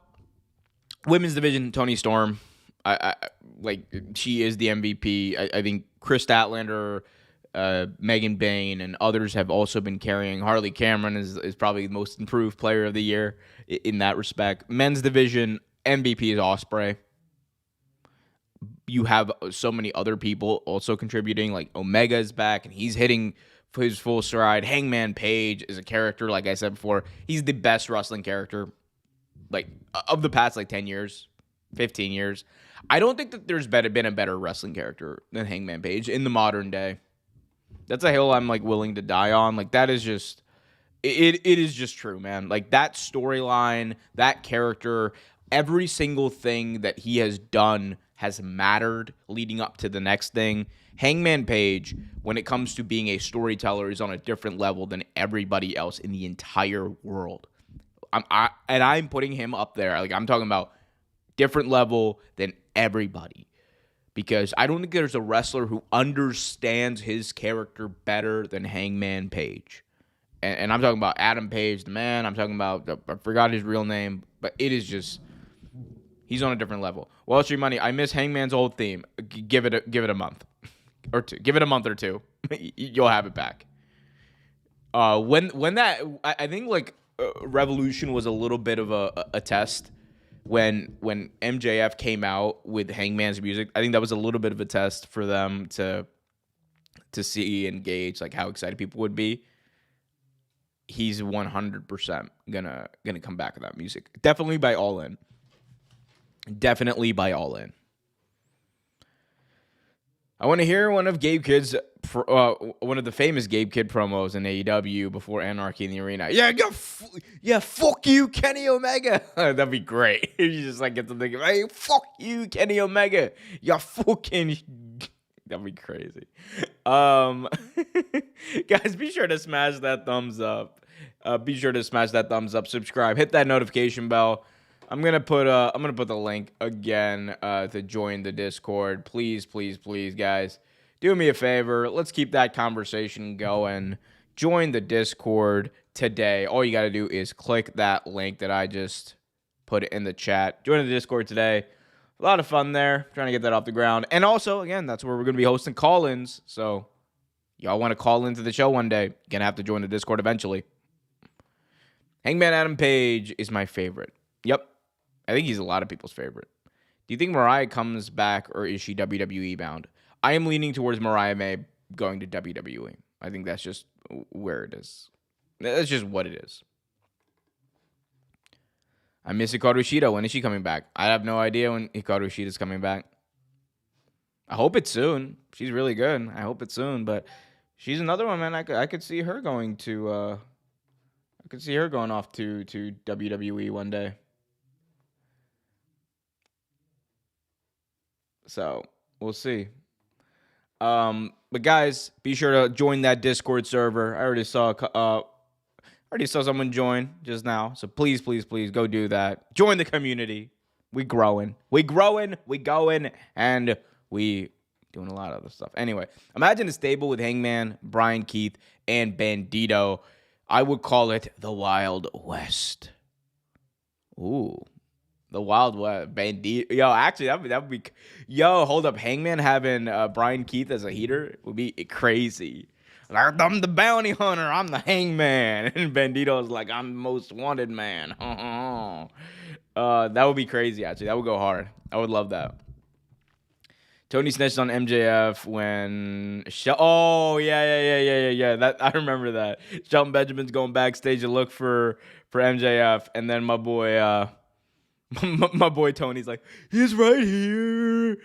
Women's division, Toni Storm. She is the MVP. I think Chris Statlander, Megan Bayne, and others have also been carrying. Harley Cameron is probably the most improved player of the year in that respect. Men's division, MVP is Ospreay. You have so many other people also contributing. Like Omega is back, and he's hitting his full stride. Hangman Paige is a character, like I said before. He's the best wrestling character, of the past 10 years, 15 years. I don't think that there's been a better wrestling character than Hangman Paige in the modern day. That's a hill I'm willing to die on. That is just it is just true, man. That storyline, that character, every single thing that he has done has mattered leading up to the next thing. Hangman Paige, when it comes to being a storyteller, is on a different level than everybody else in the entire world. I'm putting him up there. I'm talking about different level than everybody. Because I don't think there's a wrestler who understands his character better than Hangman Page. And I'm talking about Adam Page, the man. I'm talking about, I forgot his real name. But it is just, he's on a different level. Wall Street Money, I miss Hangman's old theme. Give it a month. Or two. Give it a month or two. You'll have it back. When that, I think Revolution was a little bit of a test. When MJF came out with Hangman's music, I think that was a little bit of a test for them to see and gauge how excited people would be. He's 100% gonna come back with that music. Definitely by All In. I want to hear one of one of the famous Gabe Kidd promos in AEW before Anarchy in the Arena. Yeah, fuck you, Kenny Omega. That'd be great. You just get to think of, hey, fuck you, Kenny Omega. You fucking. That'd be crazy. Guys, be sure to smash that thumbs up. Subscribe, hit that notification bell. I'm gonna put the link again to join the Discord. Please, guys, do me a favor. Let's keep that conversation going. Join the Discord today. All you gotta do is click that link that I just put in the chat. Join the Discord today. A lot of fun there. Trying to get that off the ground. And also, again, that's where we're gonna be hosting call-ins. So y'all want to call into the show one day? You're gonna have to join the Discord eventually. Hangman Adam Page is my favorite. Yep. I think he's a lot of people's favorite. Do you think Mariah comes back, or is she WWE bound? I am leaning towards Mariah May going to WWE. I think that's just where it is. That's just what it is. I miss Hikaru Shida. When is she coming back? I have no idea when Hikaru Shida is coming back. I hope it's soon. She's really good. I hope it's soon. But she's another one, man. I could see her going to. I could see her going off to WWE one day. So we'll see. But guys, be sure to join that Discord server. I already saw Already saw someone join just now. So please, please, please go do that. Join the community. We growing. We growing. We going. And we doing a lot of other stuff. Anyway, imagine a stable with Hangman, Brian Keith, and Bandito. I would call it the Wild West. Ooh. The Wild West. Bandito. Yo, actually, that would be. Yo, hold up. Hangman having Brian Keith as a heater would be crazy. Like, I'm the bounty hunter. I'm the hangman. And Bandito's like, I'm the most wanted man. That would be crazy, actually. That would go hard. I would love that. Tony snitched on MJF when... Oh, yeah. That I remember that. Shelton Benjamin's going backstage to look for MJF. And then my boy... my boy Tony's like, he's right here.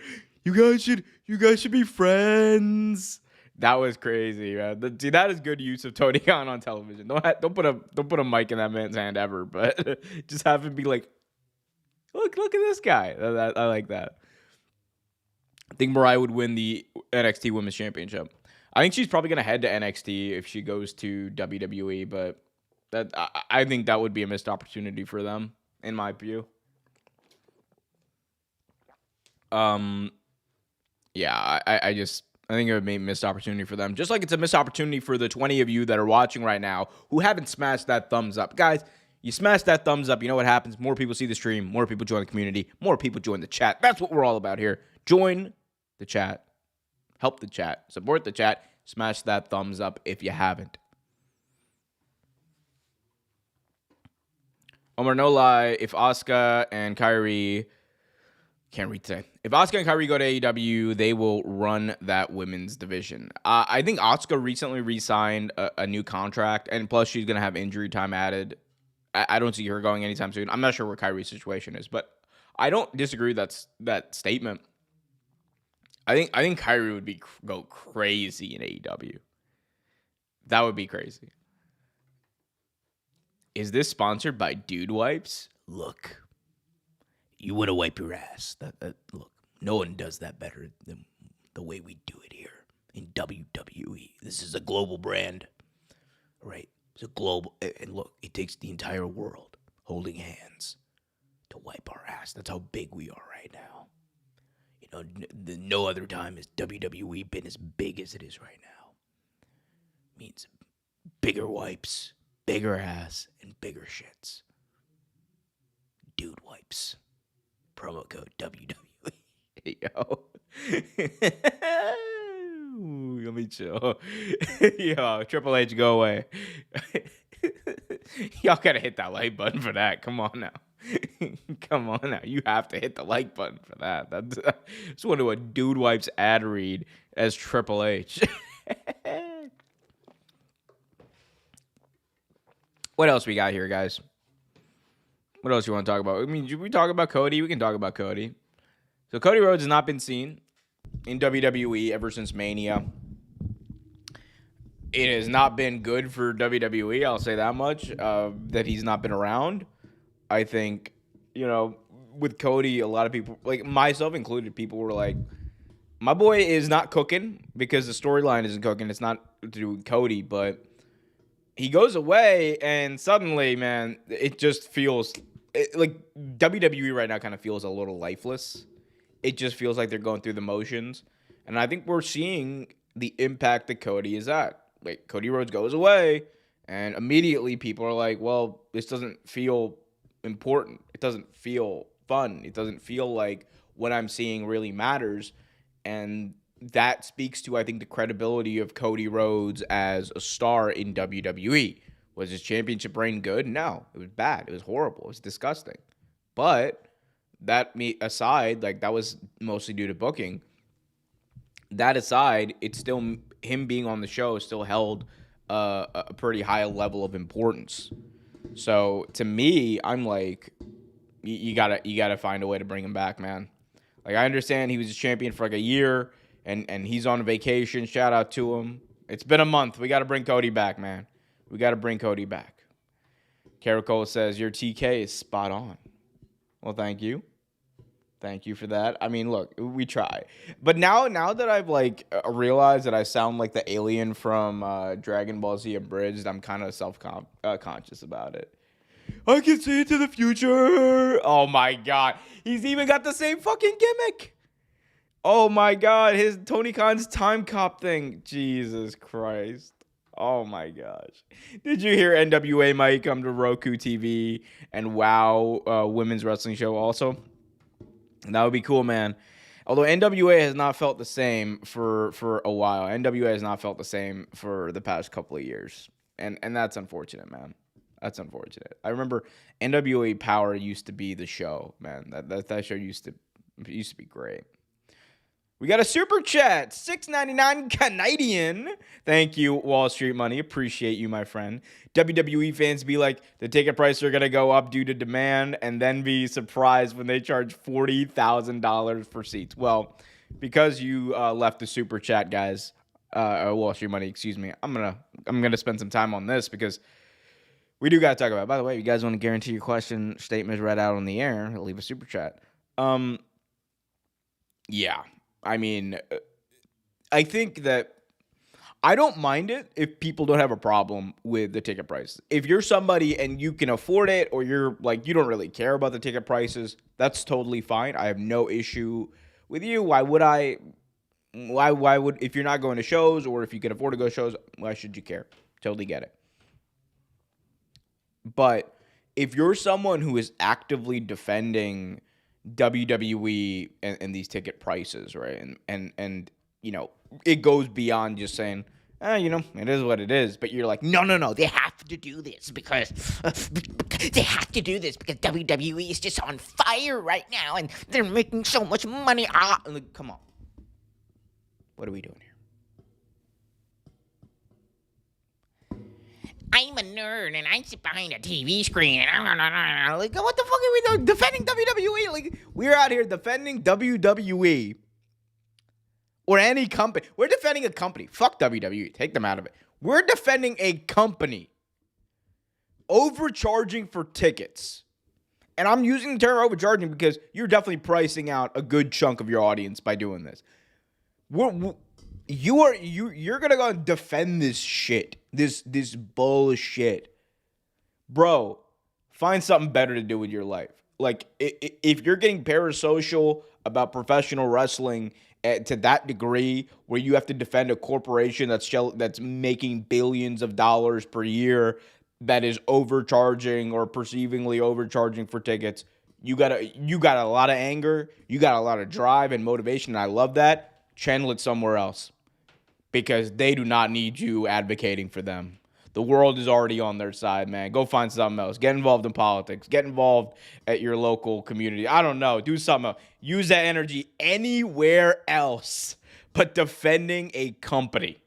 You guys should be friends. That was crazy, man. See, that is good use of Tony Khan on television. Don't put a mic in that man's hand ever, but just have him be like, look at this guy. I like that. I think Mariah would win the NXT Women's Championship. I think she's probably gonna head to NXT if she goes to WWE, but I think that would be a missed opportunity for them, in my view. Yeah, I think it would be a missed opportunity for them. Just like it's a missed opportunity for the 20 of you that are watching right now who haven't smashed that thumbs up. Guys, you smash that thumbs up, you know what happens? More people see the stream, more people join the community, more people join the chat. That's what we're all about here. Join the chat. Help the chat. Support the chat. Smash that thumbs up if you haven't. Omer, no lie, if Asuka and Kyrie... Can't read today. If Asuka and Kyrie go to AEW, they will run that women's division. I think Asuka recently re-signed a new contract, and plus she's going to have injury time added. I don't see her going anytime soon. I'm not sure what Kyrie's situation is, but I don't disagree with that statement. I think Kyrie would go crazy in AEW. That would be crazy. Is this sponsored by Dude Wipes? Look. You want to wipe your ass. Look, no one does that better than the way we do it here in WWE. This is a global brand, right? It's a global, and look, it takes the entire world holding hands to wipe our ass. That's how big we are right now. You know, no other time has WWE been as big as it is right now. Means bigger wipes, bigger ass, and bigger shits. Dude Wipes. Promo code WWE. Yo. Let me chill. Yo, Triple H, go away. Y'all gotta hit that like button for that. Come on now. Come on now. You have to hit the like button for that. Just want to do a Dude Wipes ad read as Triple H. What else we got here, guys? What else you want to talk about? I mean, should we talk about Cody? We can talk about Cody. So Cody Rhodes has not been seen in WWE ever since Mania. It has not been good for WWE, I'll say that much, that he's not been around. I think, with Cody, a lot of people, like myself included, people were like, my boy is not cooking because the storyline isn't cooking. It's not to do with Cody, but he goes away and suddenly, man, it just feels... like WWE right now kind of feels a little lifeless. It just feels like they're going through the motions. And I think we're seeing the impact that Cody is at. Like, Cody Rhodes goes away, and immediately people are like, well, this doesn't feel important. It doesn't feel fun. It doesn't feel like what I'm seeing really matters. And that speaks to, I think, the credibility of Cody Rhodes as a star in WWE. Was his championship reign good? No, it was bad. It was horrible. It was disgusting. But that aside, like that was mostly due to booking. That aside, it's still him being on the show still held a pretty high level of importance. So to me, I'm like, you gotta find a way to bring him back, man. Like I understand he was a champion for like a year, and he's on vacation. Shout out to him. It's been a month. We gotta bring Cody back, man. We got to bring Cody back. Caracole says, your TK is spot on. Well, thank you. Thank you for that. I mean, look, we try. But now that I've like realized that I sound like the alien from Dragon Ball Z Abridged, I'm kind of conscious about it. I can see into the future. Oh my god. He's even got the same fucking gimmick. Oh my god, his Tony Khan's time cop thing. Jesus Christ. Oh my gosh. Did you hear NWA might come to Roku TV and WoW women's wrestling show also? That would be cool, man. Although NWA has not felt the same for a while. NWA has not felt the same for the past couple of years. And that's unfortunate, man. That's unfortunate. I remember NWA Power used to be the show, man. That show used to be great. We got a super chat, $6.99 Canadian. Thank you, Wall Street Money. Appreciate you, my friend. WWE fans be like, the ticket prices are going to go up due to demand, and then be surprised when they charge $40,000 for seats. Well, because you left the super chat, guys, Wall Street Money, excuse me, I'm gonna spend some time on this because we do got to talk about it. By the way, if you guys want to guarantee your question statement is read out on the air, leave a super chat. Yeah. I mean, I think that I don't mind it if people don't have a problem with the ticket prices. If you're somebody and you can afford it, or you're like, you don't really care about the ticket prices, that's totally fine. I have no issue with you. Why would, if you're not going to shows, or if you can afford to go to shows, why should you care? Totally get it. But if you're someone who is actively defending WWE and these ticket prices, right? And you know, it goes beyond just saying, you know, it is what it is. But you're like, no, they have to do this because WWE is just on fire right now and they're making so much money. Like, come on. What are we doing here? I'm a nerd and I sit behind a TV screen and like, what the fuck are we doing? Defending WWE? Like, we're out here defending WWE or any company. We're defending a company. Fuck WWE. Take them out of it. We're defending a company overcharging for tickets. And I'm using the term overcharging because you're definitely pricing out a good chunk of your audience by doing this. You're gonna go and defend this shit. This bullshit. Bro, find something better to do with your life. Like, if you're getting parasocial about professional wrestling to that degree where you have to defend a corporation that's making billions of dollars per year that is overcharging or perceivingly overcharging for tickets, you got a lot of anger, you got a lot of drive and motivation, and I love that. Channel it somewhere else because they do not need you advocating for them. The world is already on their side, man. Go find something else. Get involved in politics. Get involved at your local community. I don't know. Do something else. Use that energy anywhere else but defending a company.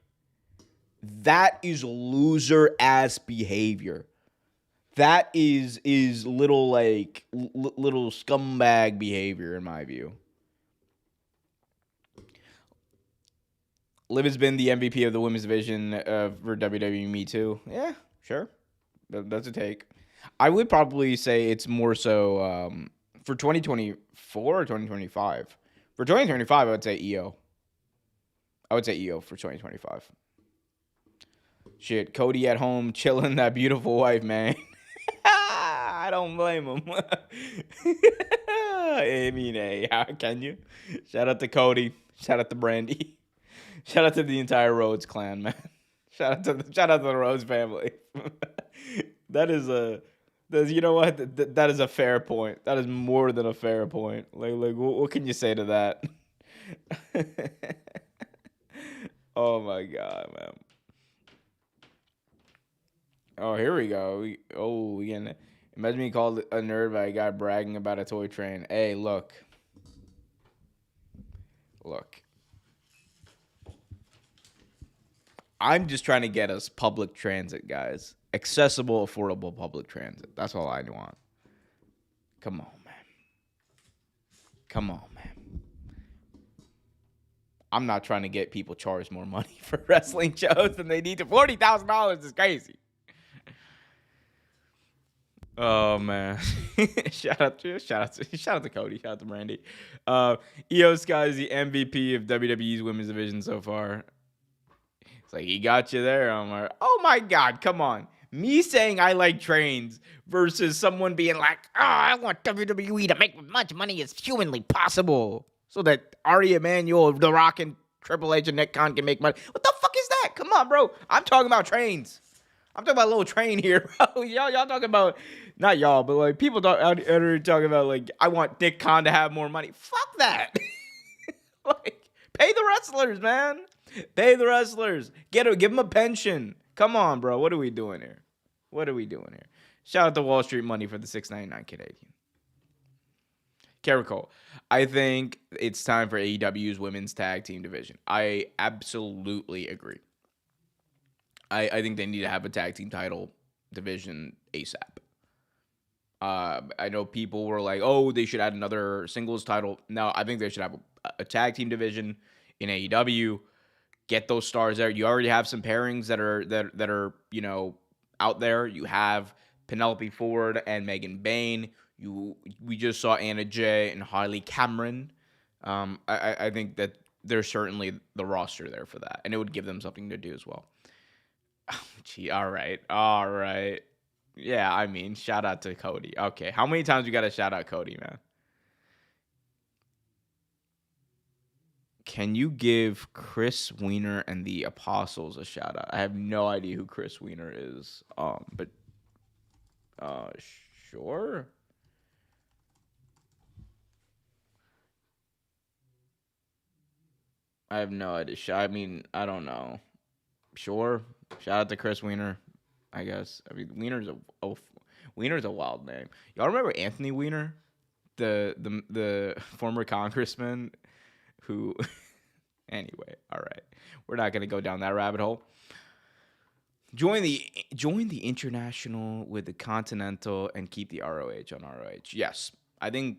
That is loser-ass behavior. That is little scumbag behavior in my view. Liv has been the MVP of the women's division for WWE. Me too. Yeah, sure. That's a take. I would probably say it's more so for 2024 or 2025. For 2025, I would say EO. I would say EO for 2025. Shit, Cody at home chilling that beautiful wife, man. I don't blame him. I mean, hey, how can you? Shout out to Cody. Shout out to Brandy. Shout out to the entire Rhodes clan, man. Shout out to the Rhodes family. You know what? That is a fair point. That is more than a fair point. Like what can you say to that? Oh my god, man. Oh, here we go. We gonna imagine me called a nerd by a guy bragging about a toy train. Hey, look. I'm just trying to get us public transit, guys. Accessible, affordable public transit. That's all I want. Come on, man. I'm not trying to get people charged more money for wrestling shows than they need to. $40,000 is crazy. Oh man! shout out to Cody. Shout out to Brandy. Io Sky is the MVP of WWE's women's division so far. It's like he got you there, Omer. Oh my God! Come on. Me saying I like trains versus someone being like, "Oh, I want WWE to make as much money as humanly possible, so that Ari Emanuel, The Rock, and Triple H and Nick Khan can make money." What the fuck is that? Come on, bro. I'm talking about trains. I'm talking about a little train here, bro. y'all talking about, not y'all, but like people out here talking about like, I want Nick Khan to have more money. Fuck that. Like, pay the wrestlers, man. Pay the wrestlers. Give them a pension. Come on, bro. What are we doing here? Shout out to Wall Street Money for the $6.99 Canadian. Carrico, I think it's time for AEW's women's tag team division. I absolutely agree. I think they need to have a tag team title division ASAP. I know people were like, oh, they should add another singles title. No, I think they should have a tag team division in AEW. Get those stars there. You already have some pairings that are out there. You have Penelope Ford and Megan Bayne. We just saw Anna Jay and Harley Cameron. I think that there's certainly the roster there for that, and it would give them something to do as well. Oh, gee, all right. Yeah, I mean, shout out to Cody. Okay, how many times you got to shout out Cody, man? Can you give Chris Weiner and the Apostles a shout out? I have no idea who Chris Weiner is. But sure. I have no idea. I mean, I don't know. Sure. Shout out to Chris Weiner, I guess. I mean, Weiner's a wild name. Y'all remember Anthony Weiner, the former congressman who? Anyway, all right, we're not gonna go down that rabbit hole. Join the international with the continental and keep the ROH on ROH. Yes, I think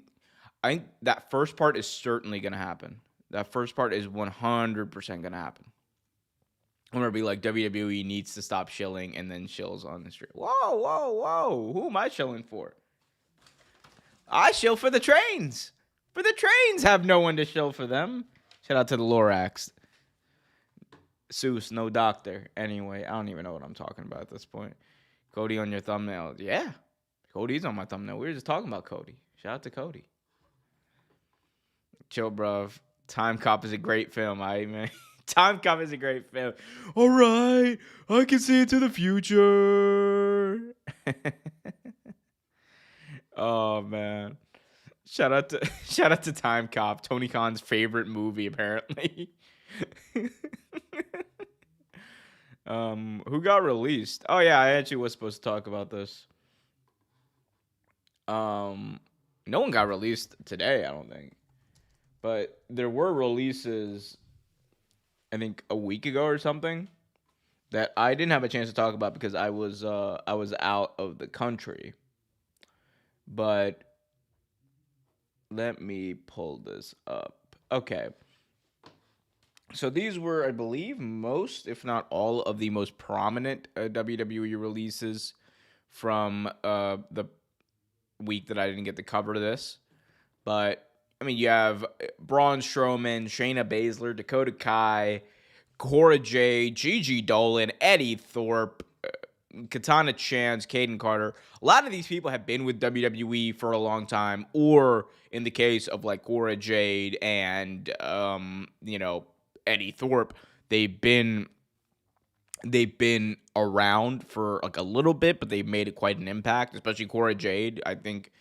that first part is certainly gonna happen. That first part is 100% gonna happen. I'm gonna be like, WWE needs to stop shilling, and then shills on the street. Whoa! Who am I shilling for? I shill for the trains. For the trains, have no one to shill for them. Shout out to the Lorax. Seuss, no doctor. Anyway, I don't even know what I'm talking about at this point. Cody on your thumbnail. Yeah, Cody's on my thumbnail. We were just talking about Cody. Shout out to Cody. Chill, bruv. Time Cop is a great film, man. Time Cop is a great film. All right, I can see into the future. Oh man. Shout out to Time Cop, Tony Khan's favorite movie, apparently. Who got released? Oh yeah, I actually was supposed to talk about this. No one got released today, I don't think. But there were releases, I think a week ago or something, that I didn't have a chance to talk about because I was out of the country. But let me pull this up. Okay. So these were, I believe, most, if not all, of the most prominent WWE releases from the week that I didn't get to cover this. But, I mean, you have Braun Strowman, Shayna Baszler, Dakota Kai, Cora Jade, Gigi Dolan, Eddie Thorpe, Katana Chance, Caden Carter. A lot of these people have been with WWE for a long time, or in the case of like Cora Jade and Eddie Thorpe, they've been around for like a little bit, but they've made quite an impact. Especially Cora Jade, I think,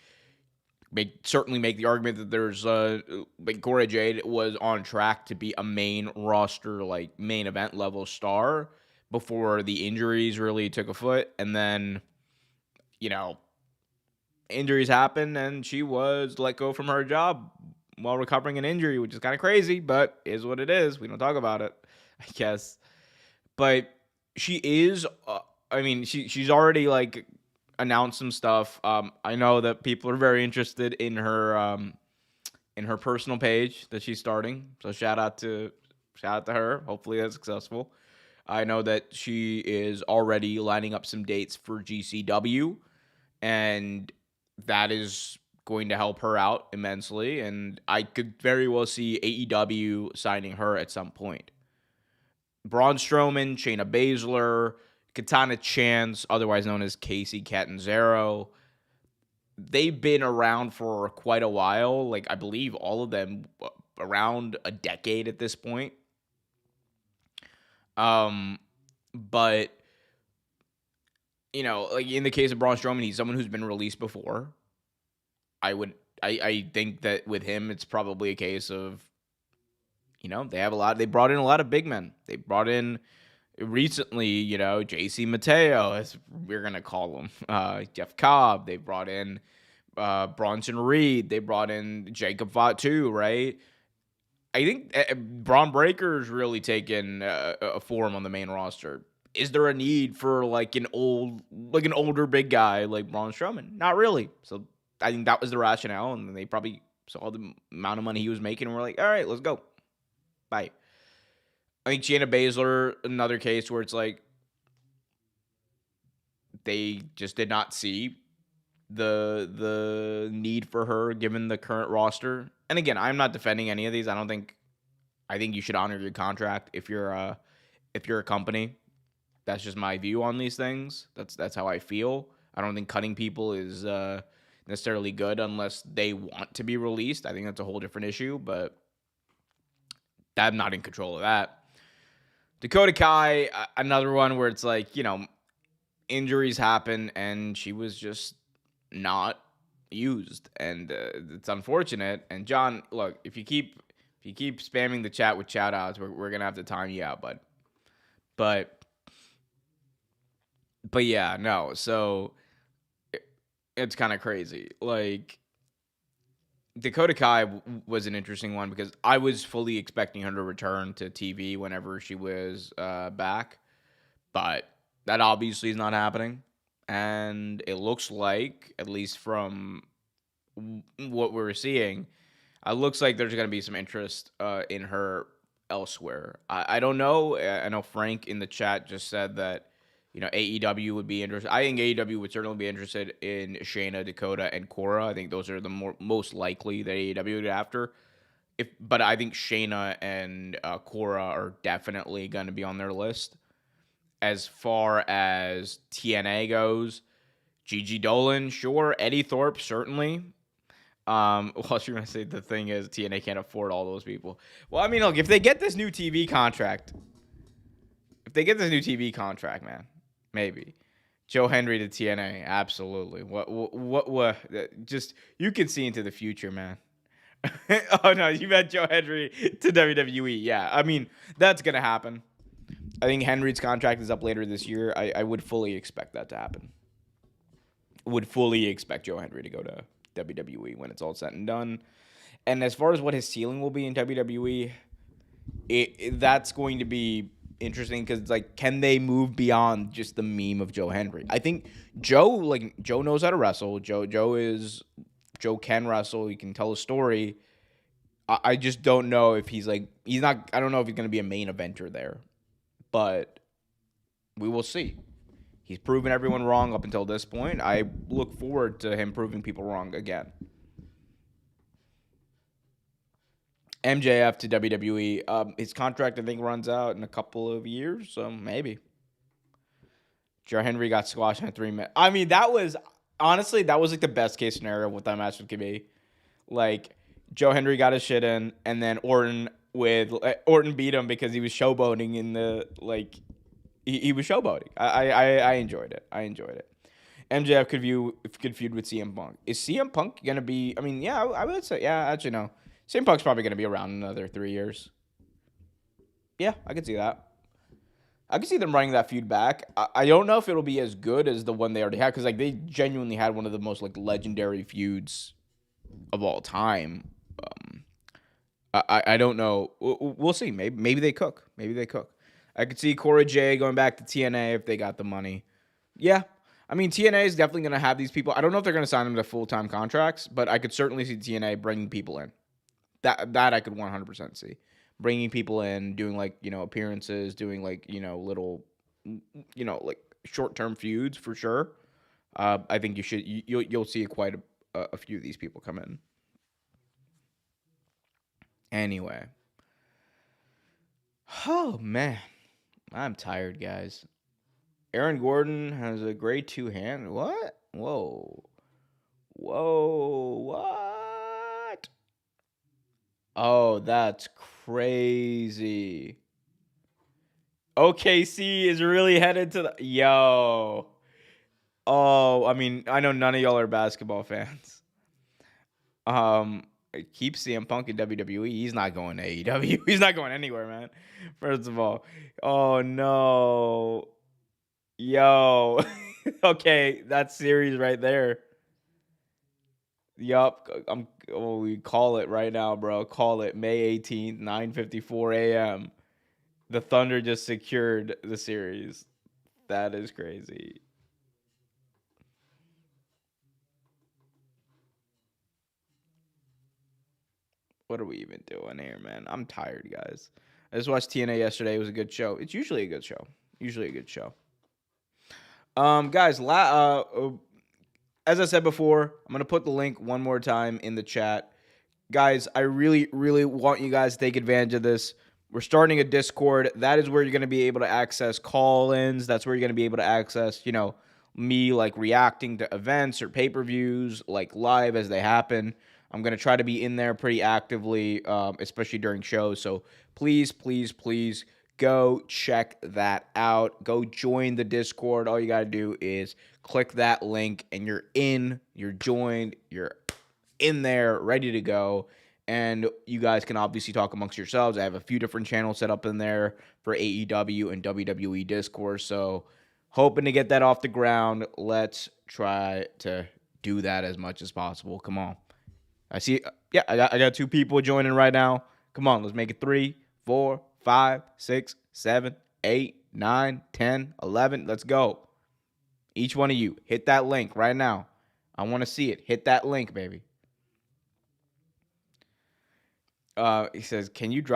certainly make the argument that there's like Cora Jade was on track to be a main roster, like main event level star before the injuries really took a foot. And then, injuries happened and she was let go from her job while recovering an injury, which is kind of crazy, but is what it is. We don't talk about it, I guess. But she is, she's already like announced some stuff. I know that people are very interested in her personal page that she's starting. So shout out to her. Hopefully that's successful. I know that she is already lining up some dates for GCW and that is going to help her out immensely. And I could very well see AEW signing her at some point. Braun Strowman, Shayna Baszler, Katana Chance, otherwise known as Casey Catanzaro, they've been around for quite a while. Like, I believe all of them around a decade at this point. But you know, like in the case of Braun Strowman, he's someone who's been released before. I think that with him, it's probably a case of, you know, they brought in a lot of big men. They brought in recently, you know, JC Mateo, as we're going to call him, Jeff Cobb. They brought in Bronson Reed. They brought in Jacob Fatu, right? I think Braun Breaker's really taken a form on the main roster. Is there a need for like an older big guy like Braun Strowman? Not really. So I think that was the rationale, and they probably saw the amount of money he was making and were like, all right, let's go. Bye. I think Shayna Baszler, another case where it's like they just did not see the need for her given the current roster. And again, I'm not defending any of these. I think you should honor your contract if you're a company. That's just my view on these things. That's how I feel. I don't think cutting people is necessarily good unless they want to be released. I think that's a whole different issue, but I'm not in control of that. Dakota Kai, another one where it's like, you know, injuries happen and she was just not used, and it's unfortunate. And John, look, if you keep spamming the chat with shout outs, we're gonna have to time you out, bud. But yeah, no. So it's kind of crazy. Like, Dakota Kai was an interesting one because I was fully expecting her to return to TV whenever she was back, but that obviously is not happening. And it looks like, at least from what we're seeing, it looks like there's going to be some interest in her elsewhere. I don't know. I know Frank in the chat just said that, you know, AEW would be interested. I think AEW would certainly be interested in Shayna, Dakota, and Cora. I think those are the most likely that AEW would go after. But I think Shayna and Cora are definitely going to be on their list. As far as TNA goes, Gigi Dolan, sure. Eddie Thorpe, certainly. Well, you're going to say the thing is TNA can't afford all those people. Well, I mean, look, if they get this new TV contract, man, maybe. Joe Henry to TNA, absolutely. What? Just, you can see into the future, man. Oh, no, you meant Joe Henry to WWE. Yeah, I mean, that's going to happen. I think Henry's contract is up later this year. I would fully expect that to happen. Would fully expect Joe Henry to go to WWE when it's all said and done. And as far as what his ceiling will be in WWE, that's going to be interesting because it's like, can they move beyond just the meme of Joe Henry? I think Joe knows how to wrestle. Joe can wrestle. He can tell a story. I just don't know if I don't know if he's going to be a main eventer there. But we will see. He's proven everyone wrong up until this point. I look forward to him proving people wrong again. MJF to WWE. His contract, I think, runs out in a couple of years, so maybe. Joe Henry got squashed in 3 minutes. I mean, that was like the best case scenario of what that match could be. Like, Joe Henry got his shit in, and then Orton beat him because he was showboating in the, like, he was showboating. I enjoyed it. MJF could feud with CM Punk. Is CM Punk going to be, I mean, yeah, I would say, yeah, actually, no. CM Punk's probably going to be around another 3 years. Yeah, I could see that. I could see them running that feud back. I don't know if it'll be as good as the one they already had, because, like, they genuinely had one of the most, like, legendary feuds of all time. I don't know. We'll see. Maybe they cook. I could see Cora J going back to TNA if they got the money. Yeah. I mean, TNA is definitely going to have these people. I don't know if they're going to sign them to full-time contracts, but I could certainly see TNA bringing people in. That I could 100% see. Bringing people in, doing, like, you know, appearances, doing, like, you know, little, you know, like, short-term feuds for sure. I think you'll see quite a few of these people come in. Anyway. Oh, man. I'm tired, guys. Aaron Gordon has a grade 2 hand. What? Whoa. What? Oh, that's crazy. OKC is really headed to the... Yo. Oh, I mean, I know none of y'all are basketball fans. Keep CM Punk in WWE. He's not going to AEW. He's not going anywhere, man. First of all. Oh, no. Yo. Okay, that series right there. Yup. We call it right now, bro. Call it May 18th, 9:54 a.m. The Thunder just secured the series. That is crazy. What are we even doing here, man? I'm tired, guys. I just watched TNA yesterday. It was a good show. It's usually a good show. Guys, as I said before, I'm going to put the link one more time in the chat. Guys, I really, really want you guys to take advantage of this. We're starting a Discord. That is where you're going to be able to access call-ins. That's where you're going to be able to access, me like reacting to events or pay-per-views like live as they happen. I'm going to try to be in there pretty actively, especially during shows. So please, please, please go check that out. Go join the Discord. All you got to do is click that link and you're in, you're joined, you're in there, ready to go. And you guys can obviously talk amongst yourselves. I have a few different channels set up in there for AEW and WWE Discourse. So hoping to get that off the ground. Let's try to do that as much as possible. Come on. I see. Yeah, I got 2 people joining right now. Come on, let's make it 3, 4, 5, 6, 7, 8, 9, 10, 11. Let's go. Each one of you, hit that link right now. I want to see it. Hit that link, baby. He says, can you do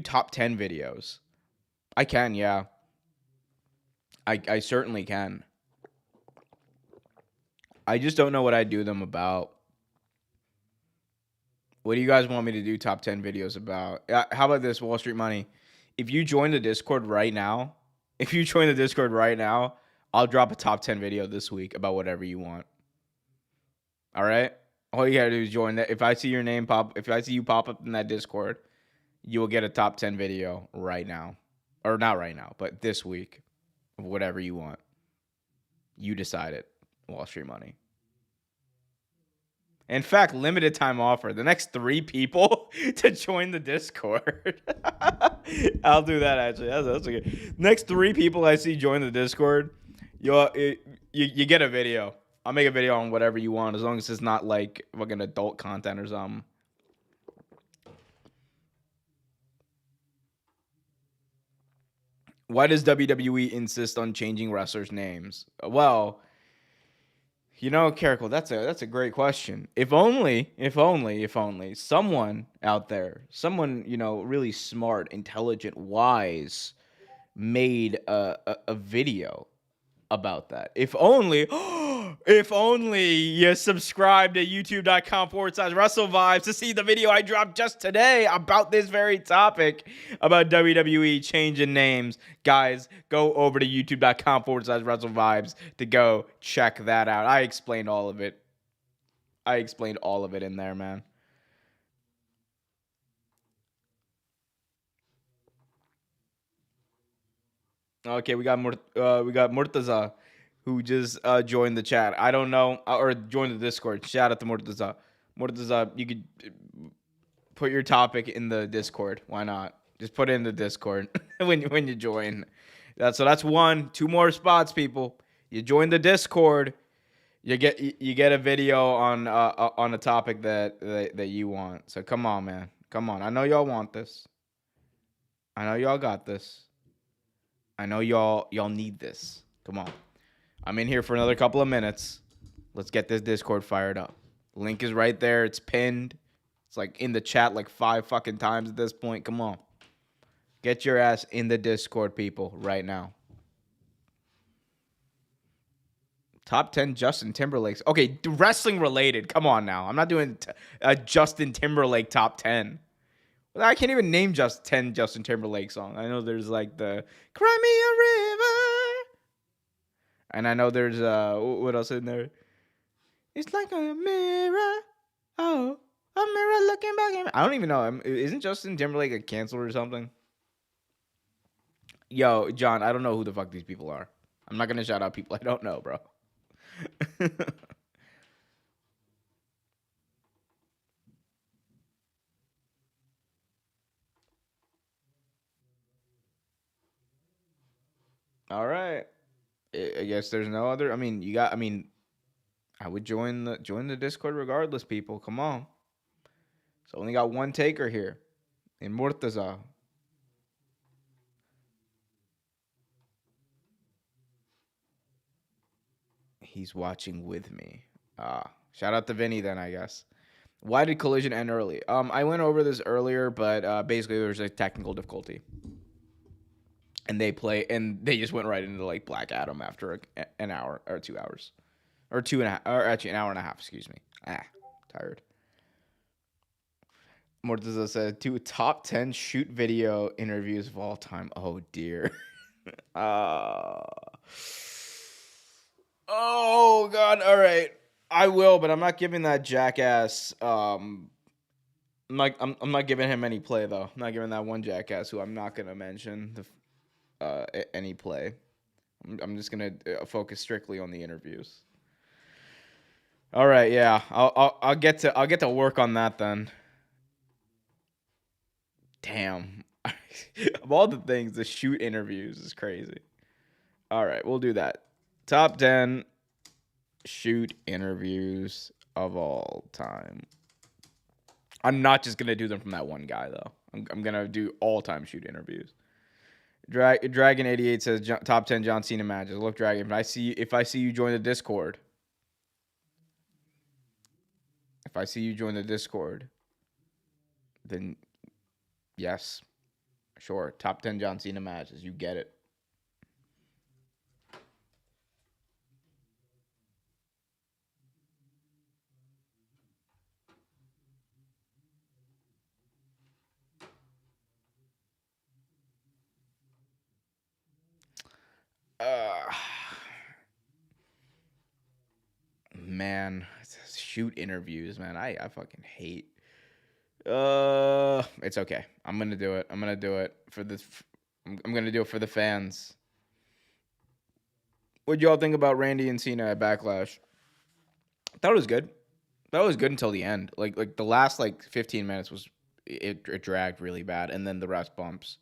top 10 videos? I can, yeah. I certainly can. I just don't know what I do them about. What do you guys want me to do top 10 videos about? How about this, Wall Street Money? If you join the Discord right now, I'll drop a top 10 video this week about whatever you want. All right? All you got to do is join that. If I see your name if I see you pop up in that Discord, you will get a top 10 video right now. Or not right now, but this week of whatever you want. You decide it, Wall Street Money. In fact, limited time offer. The next 3 people to join the Discord. I'll do that, actually. That's okay. Next 3 people I see join the Discord, you get a video. I'll make a video on whatever you want, as long as it's not like fucking adult content or something. Why does WWE insist on changing wrestlers' names? Well, Carrickle, that's a great question. If only someone out there, really smart, intelligent, wise, made a video about that. If only you subscribe to youtube.com/WrestleVibes to see the video I dropped just today about this very topic, about WWE changing names. Guys, go over to youtube.com/WrestleVibes to go check that out. I explained all of it. In there, man. Okay, we got Murtaza, who just joined the chat. I don't know, or joined the Discord. Shout out to Murtaza. Murtaza, you could put your topic in the Discord. Why not? Just put it in the Discord when you join. That's 1. 2 more spots, people. You join the Discord, you get a video on a topic that you want. So come on, man. Come on. I know y'all want this. I know y'all got this. I know y'all need this. Come on. I'm in here for another couple of minutes. Let's get this Discord fired up. Link is right there. It's pinned. It's like in the chat like 5 fucking times at this point. Come on. Get your ass in the Discord, people, right now. Top 10 Justin Timberlake's. Okay, wrestling related. Come on now. I'm not doing a Justin Timberlake top 10. I can't even name just 10 Justin Timberlake songs. I know there's like the Cry Me a River. And I know there's what else in there? It's like a mirror. Oh, a mirror looking back at me. I don't even know. Isn't Justin Timberlake a canceled or something? Yo, John, I don't know who the fuck these people are. I'm not gonna shout out people I don't know, bro. All right. I guess there's no other. I mean, I would join the Discord regardless, people. Come on. So only got one taker here. In Murtaza. He's watching with me. Shout out to Vinny then, I guess. Why did Collision end early? I went over this earlier, but basically there was a technical difficulty. And they just went right into like Black Adam after an hour or 2 hours. Or 2.5, or actually an hour and a half, excuse me. Tired. Mortaza said, 2 top 10 shoot video interviews of all time. Oh, dear. Oh, God. All right. I will, but I'm not giving that jackass. I'm not giving him any play, though. I'm not giving that one jackass who I'm not going to mention any play. I'm just going to focus strictly on the interviews. All right, yeah. I'll get to work on that then. Damn. Of all the things, the shoot interviews is crazy. All right, we'll do that. Top 10 shoot interviews of all time. I'm not just going to do them from that one guy, though. I'm going to do all-time shoot interviews. Dragon88 says top 10 John Cena matches. Look, Dragon, if I see you join the Discord. If I see you join the Discord, then yes. Sure. Top 10 John Cena matches. You get it. Man, shoot interviews, man. I fucking hate. It's okay. I'm gonna do it. I'm gonna do it for this. I'm gonna do it for the fans. What'd y'all think about Randy and Cena at Backlash? I thought it was good. That was good until the end. Like the last 15 minutes was it dragged really bad, and then the ref bumps.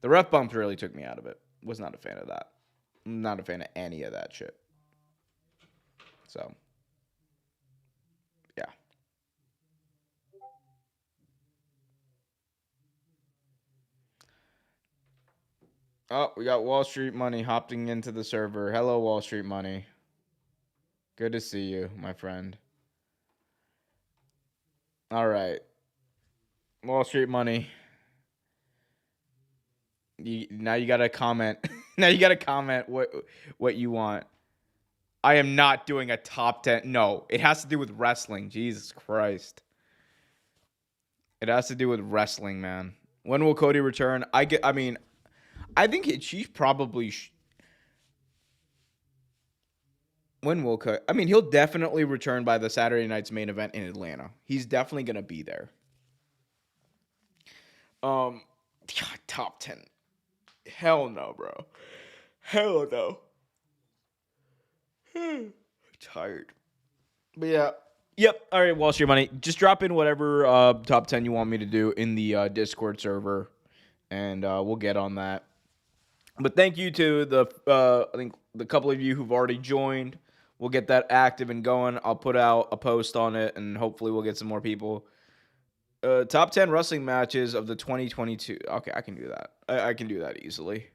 The ref bumps really took me out of it. Was not a fan of that. I'm not a fan of any of that shit. So, yeah. Oh, we got Wall Street Money hopping into the server. Hello, Wall Street Money. Good to see you, my friend. All right. Wall Street Money. Now you got to comment. Now you got to comment what you want. I am not doing a top 10. No, it has to do with wrestling. Jesus Christ. It has to do with wrestling, man. When will Cody return? I think she's probably. When will Cody? I mean, he'll definitely return by the Saturday night's main event in Atlanta. He's definitely gonna be there. God, top 10. Hell no, bro. Hell no. Tired. But yeah. Yep. All right, Wall Street Money. Just drop in whatever top 10 you want me to do in the Discord server, and we'll get on that. But thank you to the I think the couple of you who've already joined. We'll get that active and going. I'll put out a post on it, and hopefully we'll get some more people. Top 10 wrestling matches of the 2022. Okay, I can do that. I can do that easily.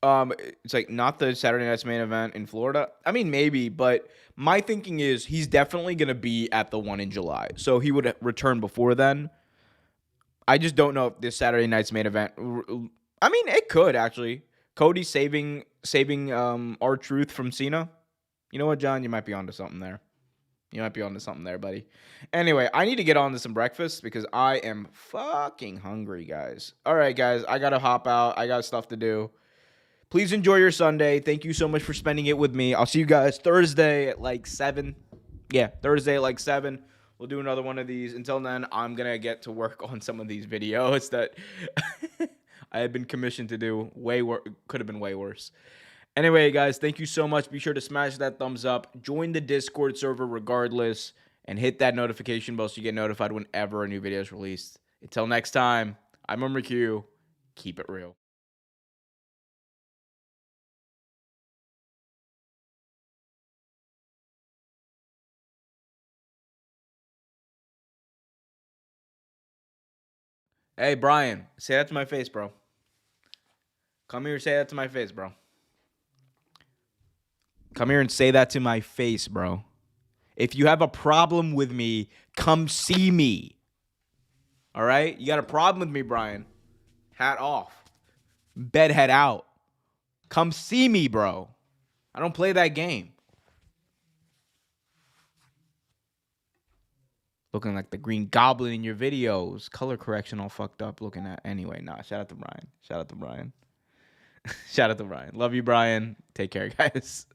It's like not the Saturday night's main event in Florida. I mean, maybe, but my thinking is he's definitely going to be at the one in July. So he would return before then. I just don't know if this Saturday night's main event. I mean, it could actually. Cody saving R-Truth from Cena. You know what, John? You might be onto something there. You might be onto something there, buddy. Anyway, I need to get on to some breakfast because I am fucking hungry, guys. All right, guys, I gotta hop out. I got stuff to do. Please enjoy your Sunday. Thank you so much for spending it with me. I'll see you guys Thursday at like 7. Yeah, Thursday at like 7. We'll do another one of these. Until then, I'm going to get to work on some of these videos that I had been commissioned to do. Could have been way worse. Anyway, guys, thank you so much. Be sure to smash that thumbs up. Join the Discord server regardless. And hit that notification bell so you get notified whenever a new video is released. Until next time, I'm Omer Q. Keep it real. Hey, Brian, say that to my face, bro. Come here and say that to my face, bro. Come here and say that to my face, bro. If you have a problem with me, come see me. All right? You got a problem with me, Brian. Hat off. Bedhead out. Come see me, bro. I don't play that game. Looking like the Green Goblin in your videos. Color correction all fucked up looking at. Anyway, nah, shout out to Brian. Shout out to Brian. Shout out to Brian. Love you, Brian. Take care, guys.